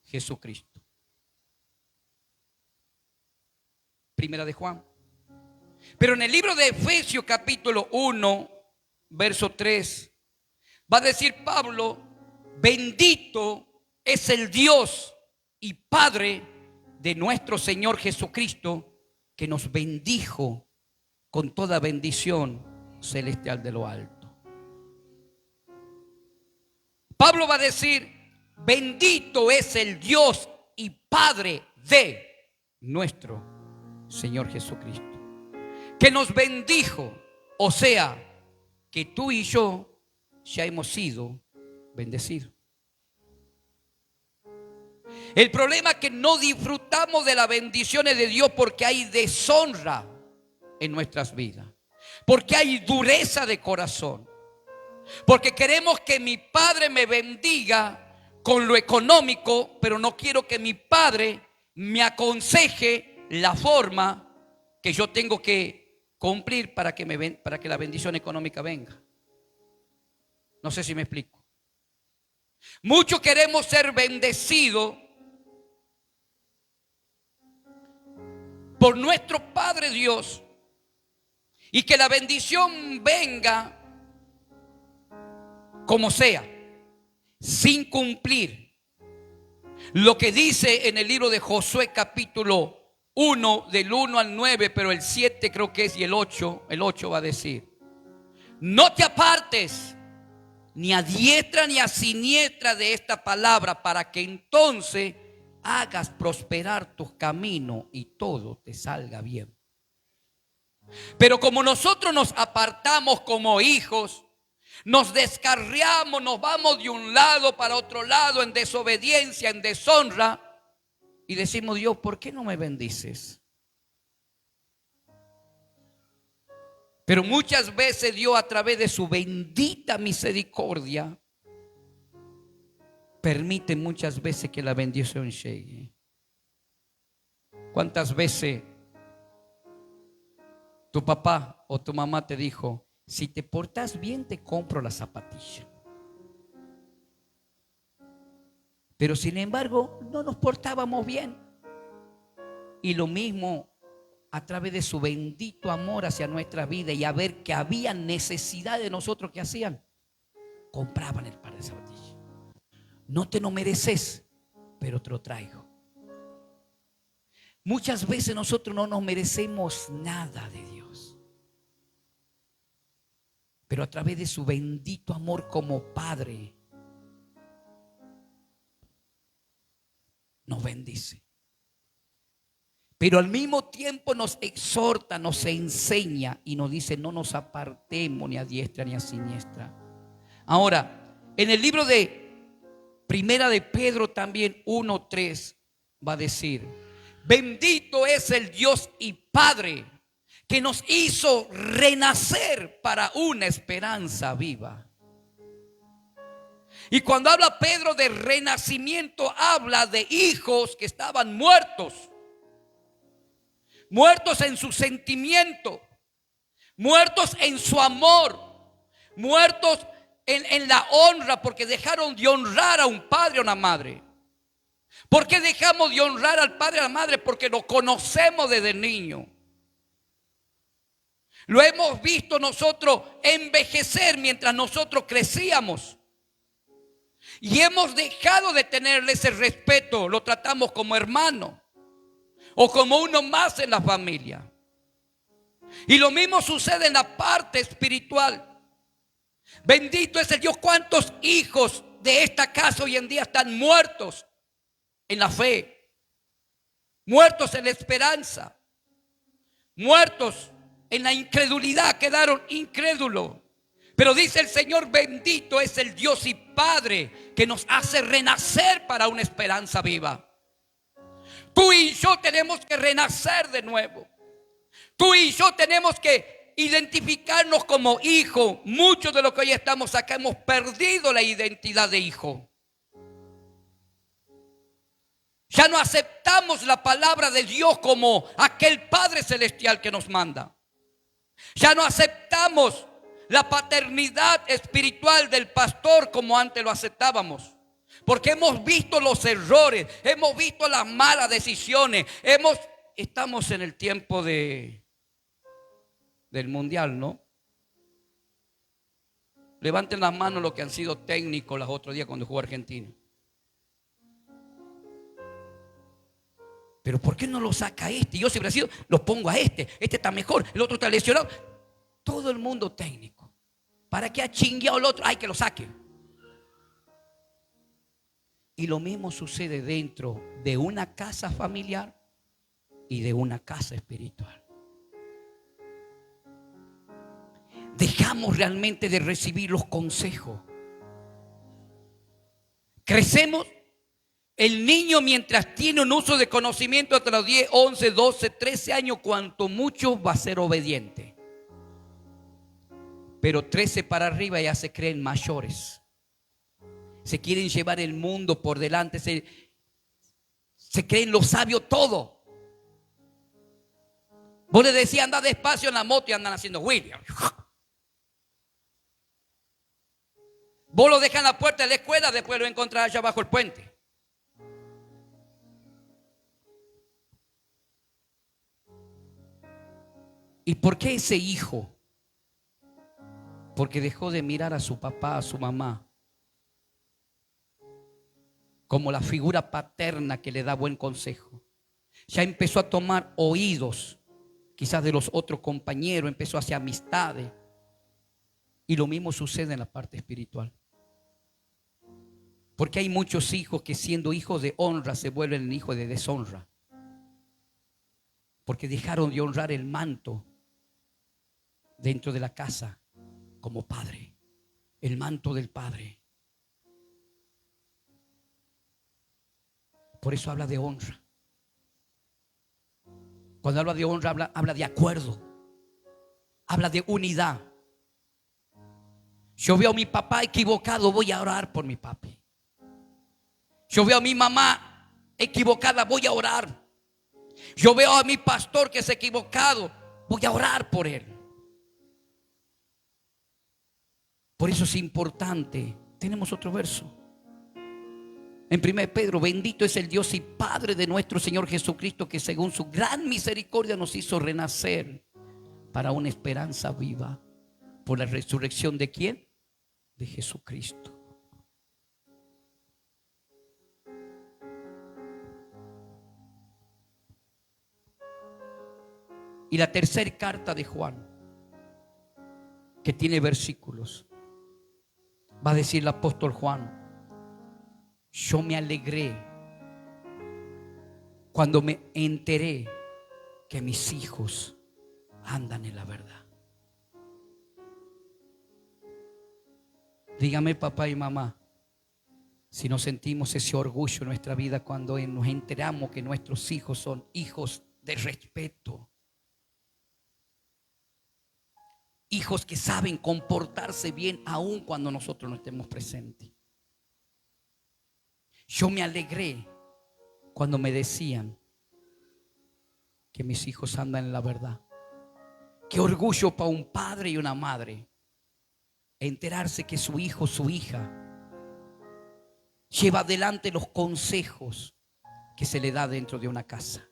Jesucristo. Primera de Juan. Pero en el libro de Efesios capítulo 1 verso 3 va a decir Pablo: bendito es el Dios y Padre de nuestro Señor Jesucristo, que nos bendijo con toda bendición celestial de lo alto. Pablo va a decir: bendito es el Dios y Padre de nuestro Señor Jesucristo, que nos bendijo. O sea, que tú y yo ya hemos sido bendecidos. El problema es que no disfrutamos de las bendiciones de Dios porque hay deshonra en nuestras vidas, porque hay dureza de corazón, porque queremos que mi padre me bendiga con lo económico, pero no quiero que mi padre me aconseje la forma que yo tengo que cumplir para que la bendición económica venga. No sé si me explico. Muchos queremos ser bendecidos por nuestro Padre Dios y que la bendición venga como sea, sin cumplir lo que dice en el libro de Josué capítulo 1 del 1 al 9, pero el 7 creo que es, y el 8 va a decir: no te apartes ni a diestra ni a siniestra de esta palabra, para que entonces hagas prosperar tus caminos y todo te salga bien. Pero como nosotros nos apartamos como hijos, nos descarriamos, nos vamos de un lado para otro lado en desobediencia, en deshonra, y decimos: Dios, ¿por qué no me bendices? Pero muchas veces Dios, a través de su bendita misericordia, permite muchas veces que la bendición llegue. ¿Cuántas veces tu papá o tu mamá te dijo: si te portas bien te compro la zapatilla? Pero sin embargo no nos portábamos bien. Y lo mismo, a través de su bendito amor hacia nuestra vida, y a ver que había necesidad de nosotros, ¿qué hacían? Compraban el par de zapatillas. No te lo mereces, pero te lo traigo. Muchas veces nosotros no nos merecemos nada de Dios, pero a través de su bendito amor como Padre nos bendice. Pero al mismo tiempo nos exhorta, nos enseña y nos dice: no nos apartemos ni a diestra ni a siniestra. Ahora, en el libro de Primera de Pedro también 1:3 va a decir: bendito es el Dios y Padre que nos hizo renacer para una esperanza viva. Y cuando habla Pedro de renacimiento, habla de hijos que estaban muertos. Muertos en su sentimiento, muertos en su amor, muertos en la honra, porque dejaron de honrar a un padre o una madre. ¿Por qué dejamos de honrar al padre y a la madre? Porque lo conocemos desde niño. Lo hemos visto nosotros envejecer mientras nosotros crecíamos. Y hemos dejado de tenerle ese respeto. Lo tratamos como hermano o como uno más en la familia. Y lo mismo sucede en la parte espiritual. Bendito es el Dios. ¿Cuántos hijos de esta casa hoy en día están muertos en la fe? Muertos en la esperanza. Muertos en la incredulidad, quedaron incrédulos. Pero dice el Señor: bendito es el Dios y Padre que nos hace renacer para una esperanza viva. Tú y yo tenemos que renacer de nuevo. Tú y yo tenemos que identificarnos como hijos. Muchos de los que hoy estamos acá hemos perdido la identidad de hijo. Ya no aceptamos la palabra de Dios como aquel Padre Celestial que nos manda. Ya no aceptamos la paternidad espiritual del pastor como antes lo aceptábamos. Porque hemos visto los errores, hemos visto las malas decisiones. Estamos en el tiempo del mundial, ¿no? Levanten las manos los que han sido técnicos los otros días cuando jugó Argentina. Pero ¿por qué no lo saca este? Yo si hubiera sido, lo pongo a este. Este está mejor, el otro está lesionado. Todo el mundo técnico. ¿Para qué ha chingueado el otro? Ay, que lo saque. Y lo mismo sucede dentro de una casa familiar y de una casa espiritual. Dejamos realmente de recibir los consejos. Crecemos. El niño, mientras tiene un uso de conocimiento hasta los 10, 11, 12, 13 años, cuanto mucho va a ser obediente. Pero 13 para arriba ya se creen mayores. Se quieren llevar el mundo por delante. Se creen lo sabio todo. Vos le decías: anda despacio en la moto, y andan haciendo William. Vos lo dejas en la puerta de la escuela, después lo encontrás allá bajo el puente. ¿Y por qué ese hijo? Porque dejó de mirar a su papá, a su mamá, como la figura paterna que le da buen consejo. Ya empezó a tomar oídos, quizás de los otros compañeros, empezó a hacer amistades. Y lo mismo sucede en la parte espiritual. Porque hay muchos hijos que, siendo hijos de honra, se vuelven hijos de deshonra. Porque dejaron de honrar el manto dentro de la casa como padre, el manto del padre. Por eso habla de honra. Cuando habla de honra, habla de acuerdo, habla de unidad. Yo veo a mi papá equivocado, voy a orar por mi papi. Yo veo a mi mamá equivocada, voy a orar. Yo veo a mi pastor que es equivocado, voy a orar por él. Por eso es importante. Tenemos otro verso. En 1 Pedro, bendito es el Dios y Padre de nuestro Señor Jesucristo, que según su gran misericordia nos hizo renacer para una esperanza viva por la resurrección ¿de quién? De Jesucristo. Y la tercera carta de Juan, que tiene versículos, va a decir el apóstol Juan: yo me alegré cuando me enteré que mis hijos andan en la verdad. Dígame, papá y mamá, si no sentimos ese orgullo en nuestra vida cuando nos enteramos que nuestros hijos son hijos de respeto, hijos que saben comportarse bien aun cuando nosotros no estemos presentes. Yo me alegré cuando me decían que mis hijos andan en la verdad. Qué orgullo para un padre y una madre enterarse que su hijo, su hija lleva adelante los consejos que se le da dentro de una casa.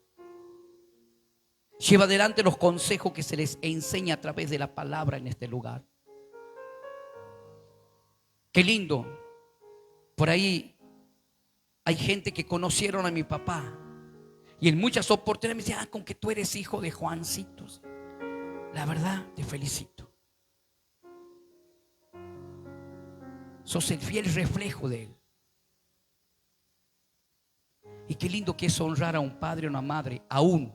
Lleva adelante los consejos que se les enseña a través de la palabra en este lugar. Qué lindo. Por ahí hay gente que conocieron a mi papá y en muchas oportunidades me dicen: con que tú eres hijo de Juancito. La verdad, te felicito. Sos el fiel reflejo de él. Y qué lindo que es honrar a un padre o una madre, aún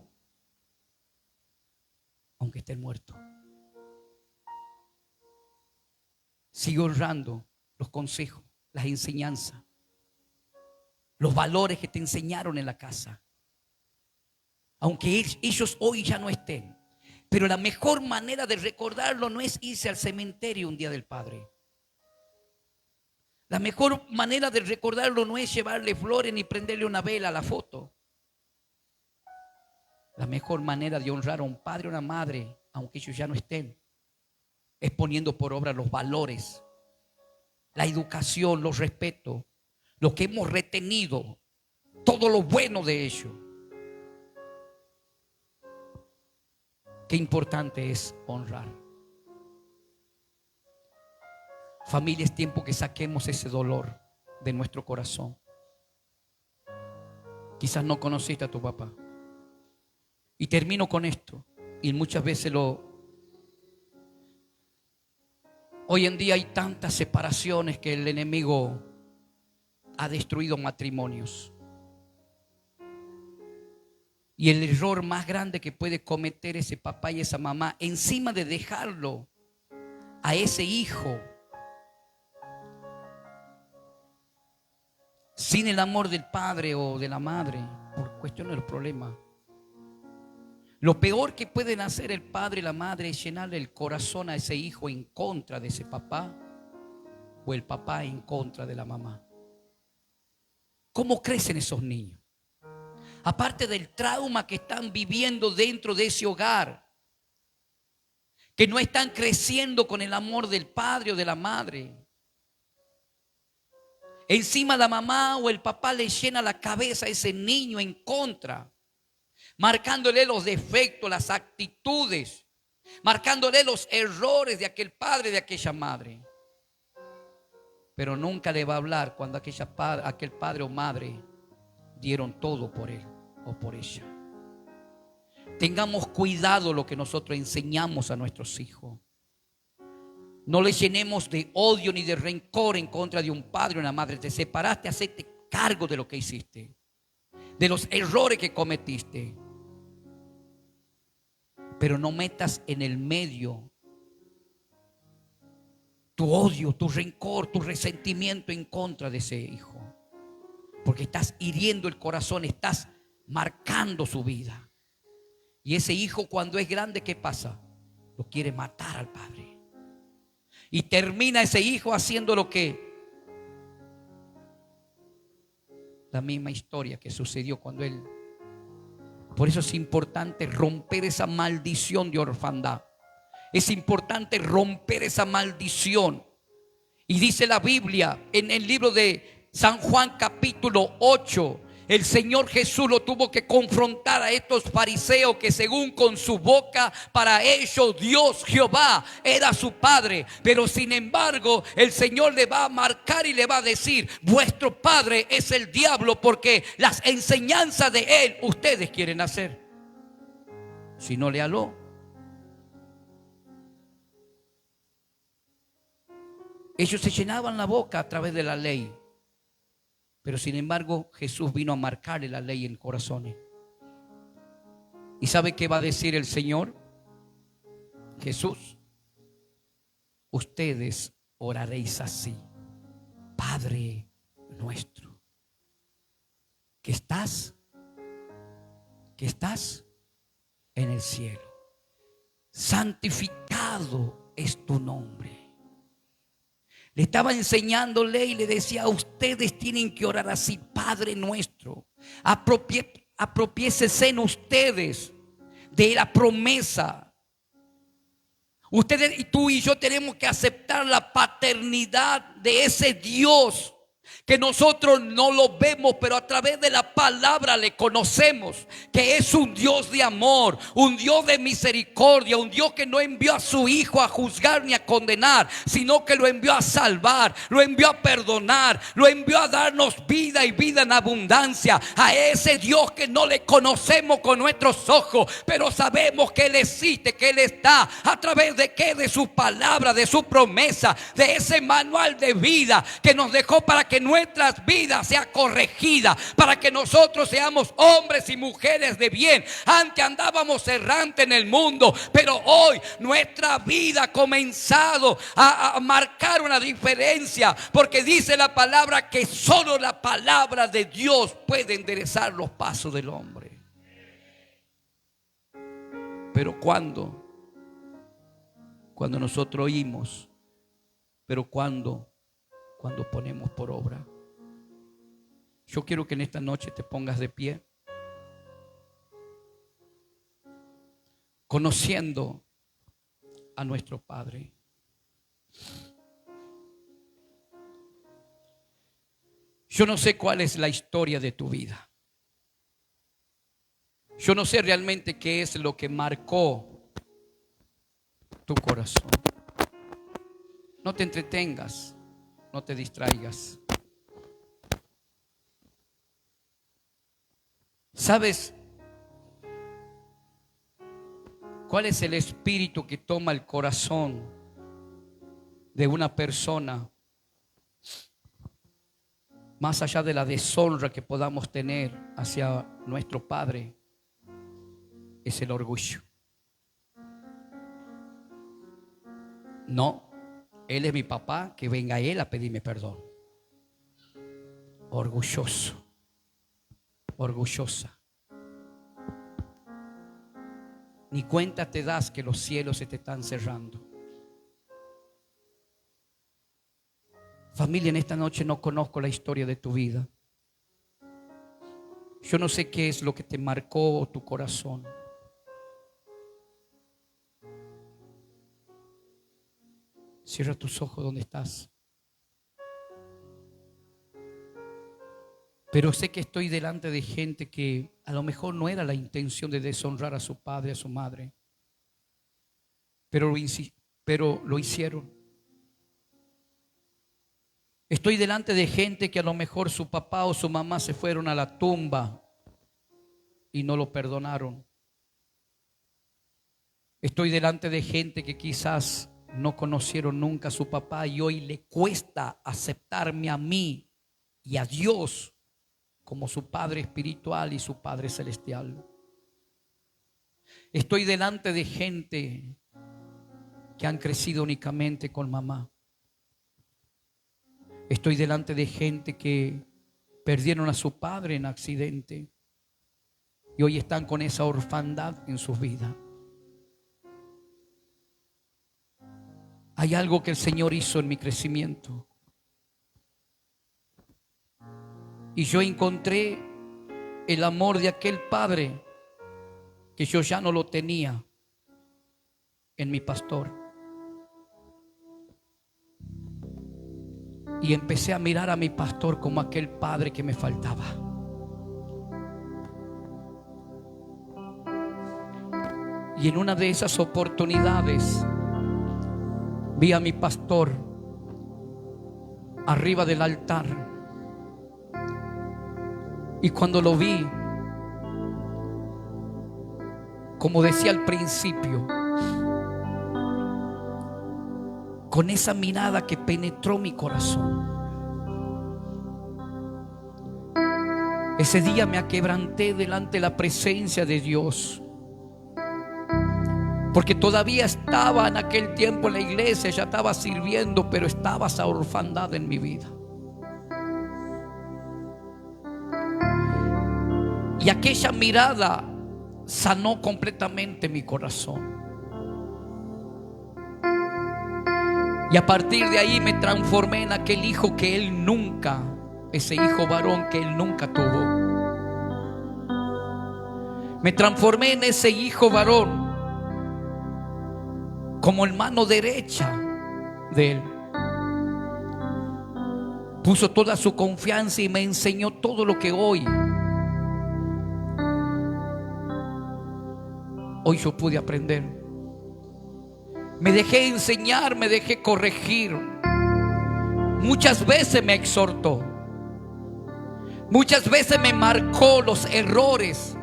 aunque estén muertos. Sigue honrando los consejos, las enseñanzas, los valores que te enseñaron en la casa, aunque ellos hoy ya no estén. Pero la mejor manera de recordarlo no es irse al cementerio un día del Padre. La mejor manera de recordarlo no es llevarle flores ni prenderle una vela a la foto. La mejor manera de honrar a un padre o una madre, aunque ellos ya no estén, es poniendo por obra los valores, la educación, los respetos, lo que hemos retenido, todo lo bueno de ellos. Qué importante es honrar. Familia, es tiempo que saquemos ese dolor de nuestro corazón. Quizás no conociste a tu papá. Y termino con esto. Y muchas veces hoy en día hay tantas separaciones que el enemigo ha destruido matrimonios. Y el error más grande que puede cometer ese papá y esa mamá, encima de dejarlo a ese hijo sin el amor del padre o de la madre, por cuestión del problema, lo peor que pueden hacer el padre y la madre es llenarle el corazón a ese hijo en contra de ese papá, o el papá en contra de la mamá. ¿Cómo crecen esos niños? Aparte del trauma que están viviendo dentro de ese hogar, que no están creciendo con el amor del padre o de la madre. Encima la mamá o el papá le llena la cabeza a ese niño en contra, marcándole los defectos, las actitudes, marcándole los errores de aquel padre, de aquella madre. Pero nunca le va a hablar cuando aquel padre o madre dieron todo por él o por ella. Tengamos cuidado lo que nosotros enseñamos a nuestros hijos. No les llenemos de odio ni de rencor en contra de un padre o una madre. Te separaste, hacete cargo de lo que hiciste, de los errores que cometiste. Pero no metas en el medio tu odio, tu rencor, tu resentimiento en contra de ese hijo. Porque estás hiriendo el corazón, estás marcando su vida. Y ese hijo, cuando es grande, ¿qué pasa? Lo quiere matar al padre. Y termina ese hijo haciendo lo que... La misma historia que sucedió cuando él... Por eso es importante romper esa maldición de orfandad. Es importante romper esa maldición. Y dice la Biblia en el libro de San Juan capítulo 8, el Señor Jesús lo tuvo que confrontar a estos fariseos que según con su boca para ellos Dios Jehová era su padre. Pero sin embargo el Señor le va a marcar y le va a decir: vuestro padre es el diablo, porque las enseñanzas de él ustedes quieren hacer. Si no le habló. Ellos se llenaban la boca a través de la ley, pero sin embargo Jesús vino a marcarle la ley en corazones. ¿Y sabe qué va a decir el Señor Jesús? Ustedes oraréis así: Padre nuestro, que estás en el cielo, santificado es tu nombre. Le estaba enseñándole y le decía: ustedes tienen que orar así: Padre nuestro. Apropiésense en ustedes de la promesa. Ustedes y tú y yo tenemos que aceptar la paternidad de ese Dios que nosotros no lo vemos, pero a través de la palabra le conocemos, que es un Dios de amor, un Dios de misericordia, un Dios que no envió a su Hijo a juzgar ni a condenar, sino que lo envió a salvar, lo envió a perdonar, lo envió a darnos vida y vida en abundancia. A ese Dios que no le conocemos con nuestros ojos, pero sabemos que Él existe, que Él está. ¿A través de qué? De su palabra, de su promesa, de ese manual de vida que nos dejó para que nuestras vidas sean corregidas, para que nosotros seamos hombres y mujeres de bien. Antes andábamos errantes en el mundo, pero hoy nuestra vida ha comenzado a marcar una diferencia, porque dice la palabra que solo la palabra de Dios puede enderezar los pasos del hombre. Pero cuando nosotros oímos, pero cuando ponemos por obra. Yo quiero que en esta noche te pongas de pie, conociendo a nuestro Padre. Yo no sé cuál es la historia de tu vida. Yo no sé realmente qué es lo que marcó tu corazón. No te entretengas, no te distraigas. ¿Sabes cuál es el espíritu que toma el corazón de una persona? Más allá de la deshonra que podamos tener hacia nuestro Padre, es el orgullo. No, Él es mi papá, que venga Él a pedirme perdón. Orgulloso, orgullosa. Ni cuenta te das que los cielos se te están cerrando. Familia, en esta noche no conozco la historia de tu vida. Yo no sé qué es lo que te marcó tu corazón. Cierra tus ojos donde estás. Pero sé que estoy delante de gente que a lo mejor no era la intención de deshonrar a su padre, a su madre, pero lo hicieron. Estoy delante de gente que a lo mejor su papá o su mamá se fueron a la tumba y no lo perdonaron. Estoy delante de gente que quizás no conocieron nunca a su papá y hoy le cuesta aceptarme a mí y a Dios como su Padre espiritual y su Padre celestial. Estoy delante de gente que han crecido únicamente con mamá. Estoy delante de gente que perdieron a su padre en accidente. y hoy están con esa orfandad en sus vidas. Hay algo que el Señor hizo en mi crecimiento. Y yo encontré el amor de aquel padre que yo ya no lo tenía en mi pastor. Y empecé a mirar a mi pastor como aquel padre que me faltaba. Y en una de esas oportunidades vi a mi pastor arriba del altar. Y cuando lo vi, como decía al principio, con esa mirada que penetró mi corazón, ese día me aquebranté delante de la presencia de Dios, porque todavía estaba en aquel tiempo en la iglesia, ya estaba sirviendo, pero estaba esa orfandad en mi vida. Y aquella mirada sanó completamente mi corazón. Y a partir de ahí me transformé en aquel hijo que él nunca, ese hijo varón que él nunca tuvo. Me transformé en ese hijo varón como en mano derecha de él. Puso toda su confianza y me enseñó todo lo que hoy yo pude aprender. Me dejé enseñar, me dejé corregir. Muchas veces me exhortó. Muchas veces me marcó los errores.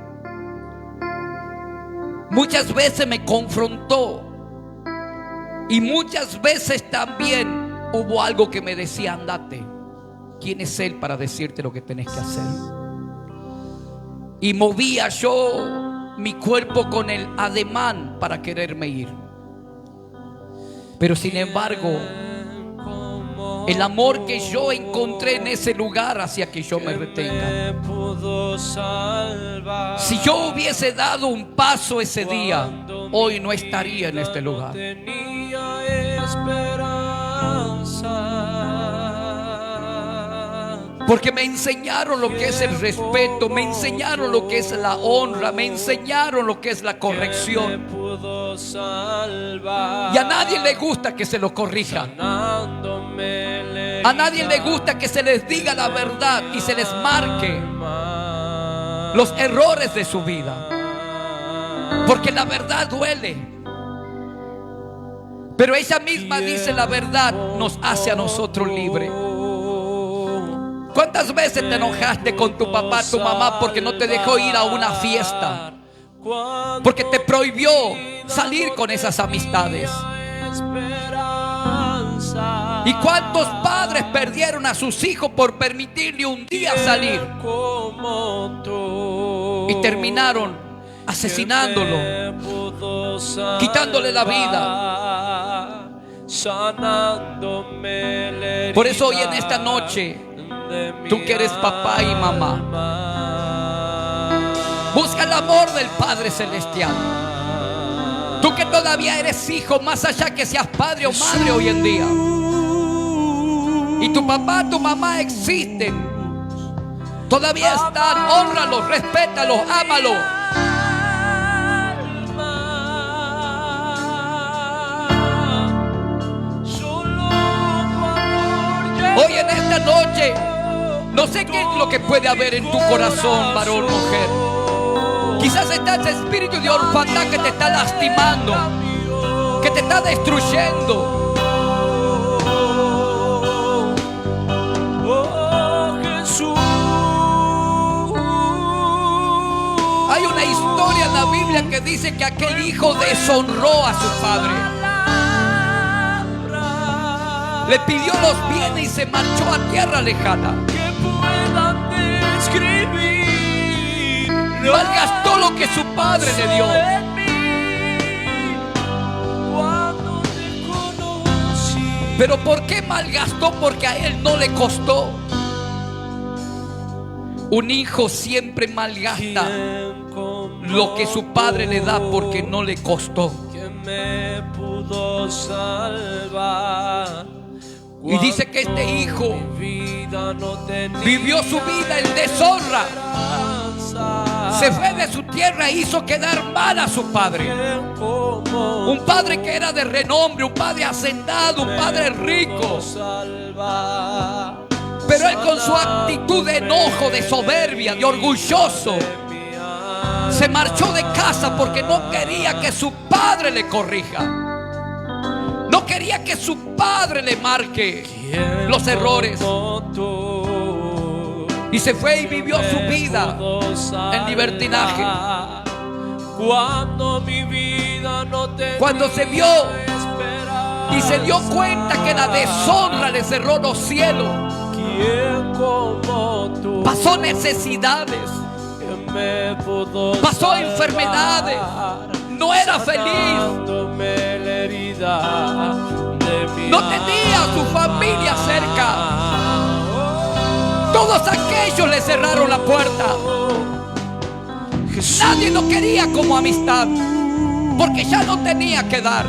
Muchas veces me confrontó. Y muchas veces también hubo algo que me decía: andate. ¿Quién es él para decirte lo que tenés que hacer? Y movía yo mi cuerpo con el ademán para quererme ir. Pero sin embargo, el amor que yo encontré en ese lugar hacía que yo me retenga. Si yo hubiese dado un paso ese día, hoy no estaría en este lugar. Porque me enseñaron lo que es el respeto, me enseñaron lo que es la honra, me enseñaron lo que es la corrección. Y a nadie le gusta que se lo corrijan. A nadie le gusta que se les diga la verdad y se les marque los errores de su vida. Porque la verdad duele. Pero ella misma dice: la verdad nos hace a nosotros libres. ¿Cuántas veces te enojaste con tu papá, tu mamá, porque no te dejó ir a una fiesta? Porque te prohibió salir con esas amistades. ¿Y cuántos padres perdieron a sus hijos por permitirle un día salir? Y terminaron asesinándolo, quitándole la vida. Por eso hoy en esta noche, tú que eres papá y mamá, busca el amor del Padre Celestial. Tú que todavía eres hijo, más allá que seas padre o madre hoy en día, y tu papá, tu mamá existen, todavía están, hónralos, respétalos, ámalos. Hoy en esta noche, no sé qué es lo que puede haber en tu corazón, varón o mujer. Quizás está ese espíritu de orfandad que te está lastimando, que te está destruyendo. Hay una historia en la Biblia que dice que aquel hijo deshonró a su padre. Le pidió los bienes y se marchó a tierra lejana. Malgastó lo que su padre le dio. Pero ¿por qué malgastó? Porque a él no le costó. Un hijo siempre malgasta lo que su padre le da porque no le costó. Me pudo salvar. Y dice que este hijo vivió su vida en deshonra. Se fue de su tierra e hizo quedar mal a su padre. Un padre que era de renombre, un padre hacendado, un padre rico. Pero él, con su actitud de enojo, de soberbia, de orgulloso, se marchó de casa porque no quería que su padre le corrija. No quería que su padre le marque los errores. Y se fue y vivió su vida en libertinaje. Cuando se vio y se dio cuenta que la deshonra le cerró los cielos, pasó necesidades, pasó enfermedades, no era feliz, no tenía a su familia cerca. Todos aquellos le cerraron la puerta. Nadie lo quería como amistad, porque ya no tenía que dar.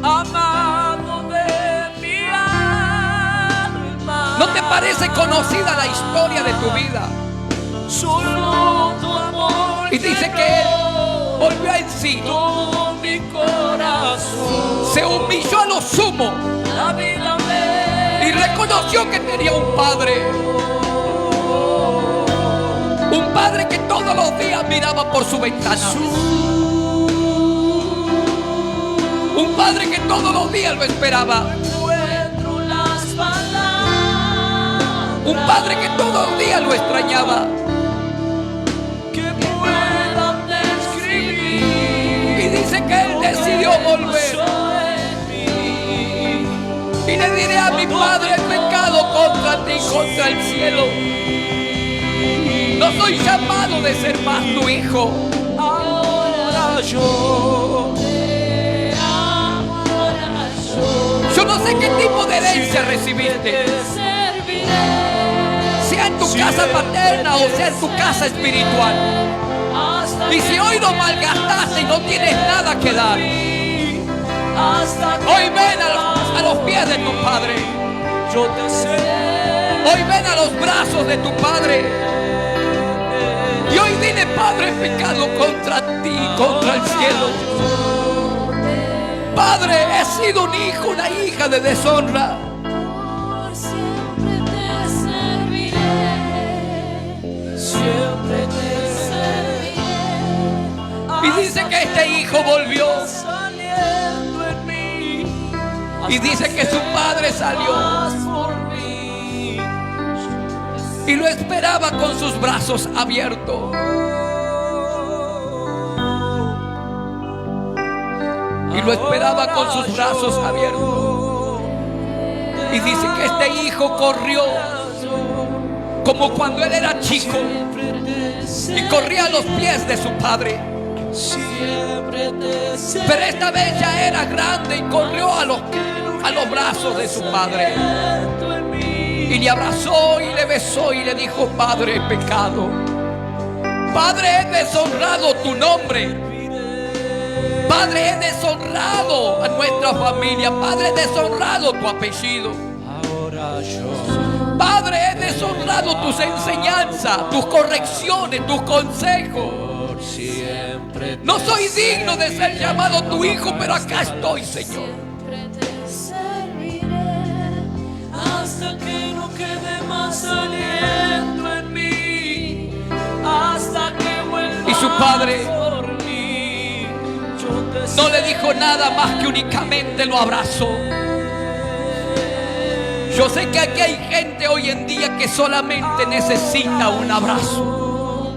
Amado de mi alma, ¿no te parece conocida la historia de tu vida? Solo tu amor. Y dice que él volvió en sí. Todo mi corazón se humilló a lo sumo y reconoció que tenía un padre. Un padre que todos los días miraba por su ventana. Un padre que todos los días lo esperaba. Un padre que todos los días lo extrañaba. Y dice que él decidió volver. Y le diré a mi padre: he pecado contra ti, contra el cielo. No soy llamado de ser más tu hijo. Ahora yo no sé qué tipo de herencia recibiste, sea en tu casa paterna o sea en tu casa espiritual. Y si hoy lo malgastaste y no tienes nada que dar, hoy ven a los pies de tu padre. Hoy ven a los brazos de tu padre. Y hoy dile: Padre, he pecado contra ti, contra el cielo. Padre, he sido un hijo, una hija de deshonra. Siempre te serviré. Siempre te serviré. Y dice que este hijo volvió. Y dice que su padre salió y lo esperaba con sus brazos abiertos. Y lo esperaba con sus brazos abiertos. Y dice que este hijo corrió como cuando él era chico, y corría a los pies de su padre. Pero esta vez ya era grande y corrió a los brazos de su padre. Y le abrazó y le besó y le dijo: Padre, he pecado. Padre, he deshonrado tu nombre. Padre, he deshonrado a nuestra familia. Padre, he deshonrado tu apellido. Padre, he deshonrado tus enseñanzas, tus correcciones, tus consejos. No soy digno de ser llamado tu hijo, pero acá estoy, Señor. Hasta que no quede más aliento en mí, hasta que vuelva. Y su padre no le dijo nada más que únicamente lo abrazó. Yo sé que aquí hay gente hoy en día que solamente necesita un abrazo.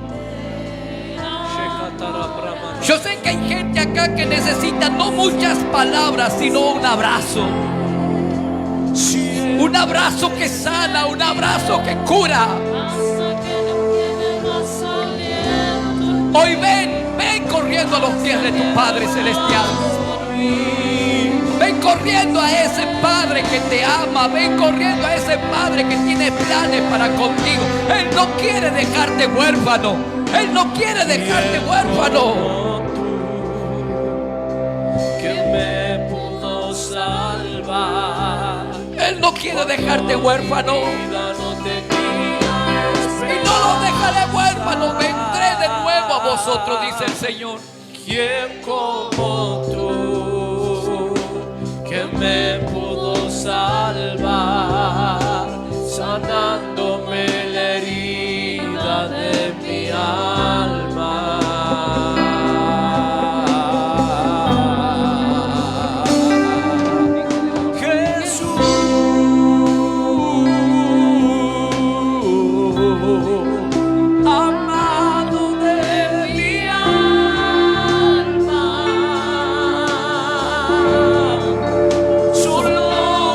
Yo sé que hay gente acá que necesita no muchas palabras, sino un abrazo. Un abrazo que sana, un abrazo que cura. Hoy ven corriendo a los pies de tu Padre Celestial. Ven corriendo a ese Padre que te ama. Ven corriendo a ese Padre que tiene planes para contigo. Él no quiere dejarte huérfano. Él no quiere dejarte huérfano. Que me pudo salvar. Él no quiere dejarte huérfano. Vida no tenía Y no lo dejaré huérfano. Vendré de nuevo a vosotros, dice el Señor. ¿Quién como tú que me pudo salvar, sanándome la herida de mi alma? Jesús, amado de mi alma, solo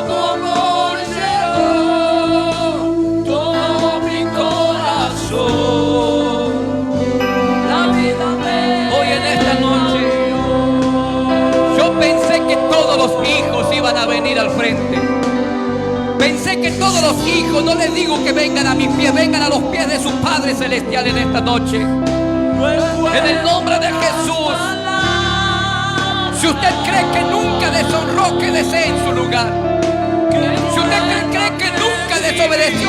tu amor llenó todo mi corazón. La vida me Hoy en esta noche yo pensé que todos los hijos iban a venir al frente. Pensé que todos los hijos, no les digo que vengan a mis pies, vengan a los pies de su Padre Celestial en esta noche. En el nombre de Jesús. Si usted cree que nunca deshonró, quédese en su lugar. Si usted cree que nunca desobedeció,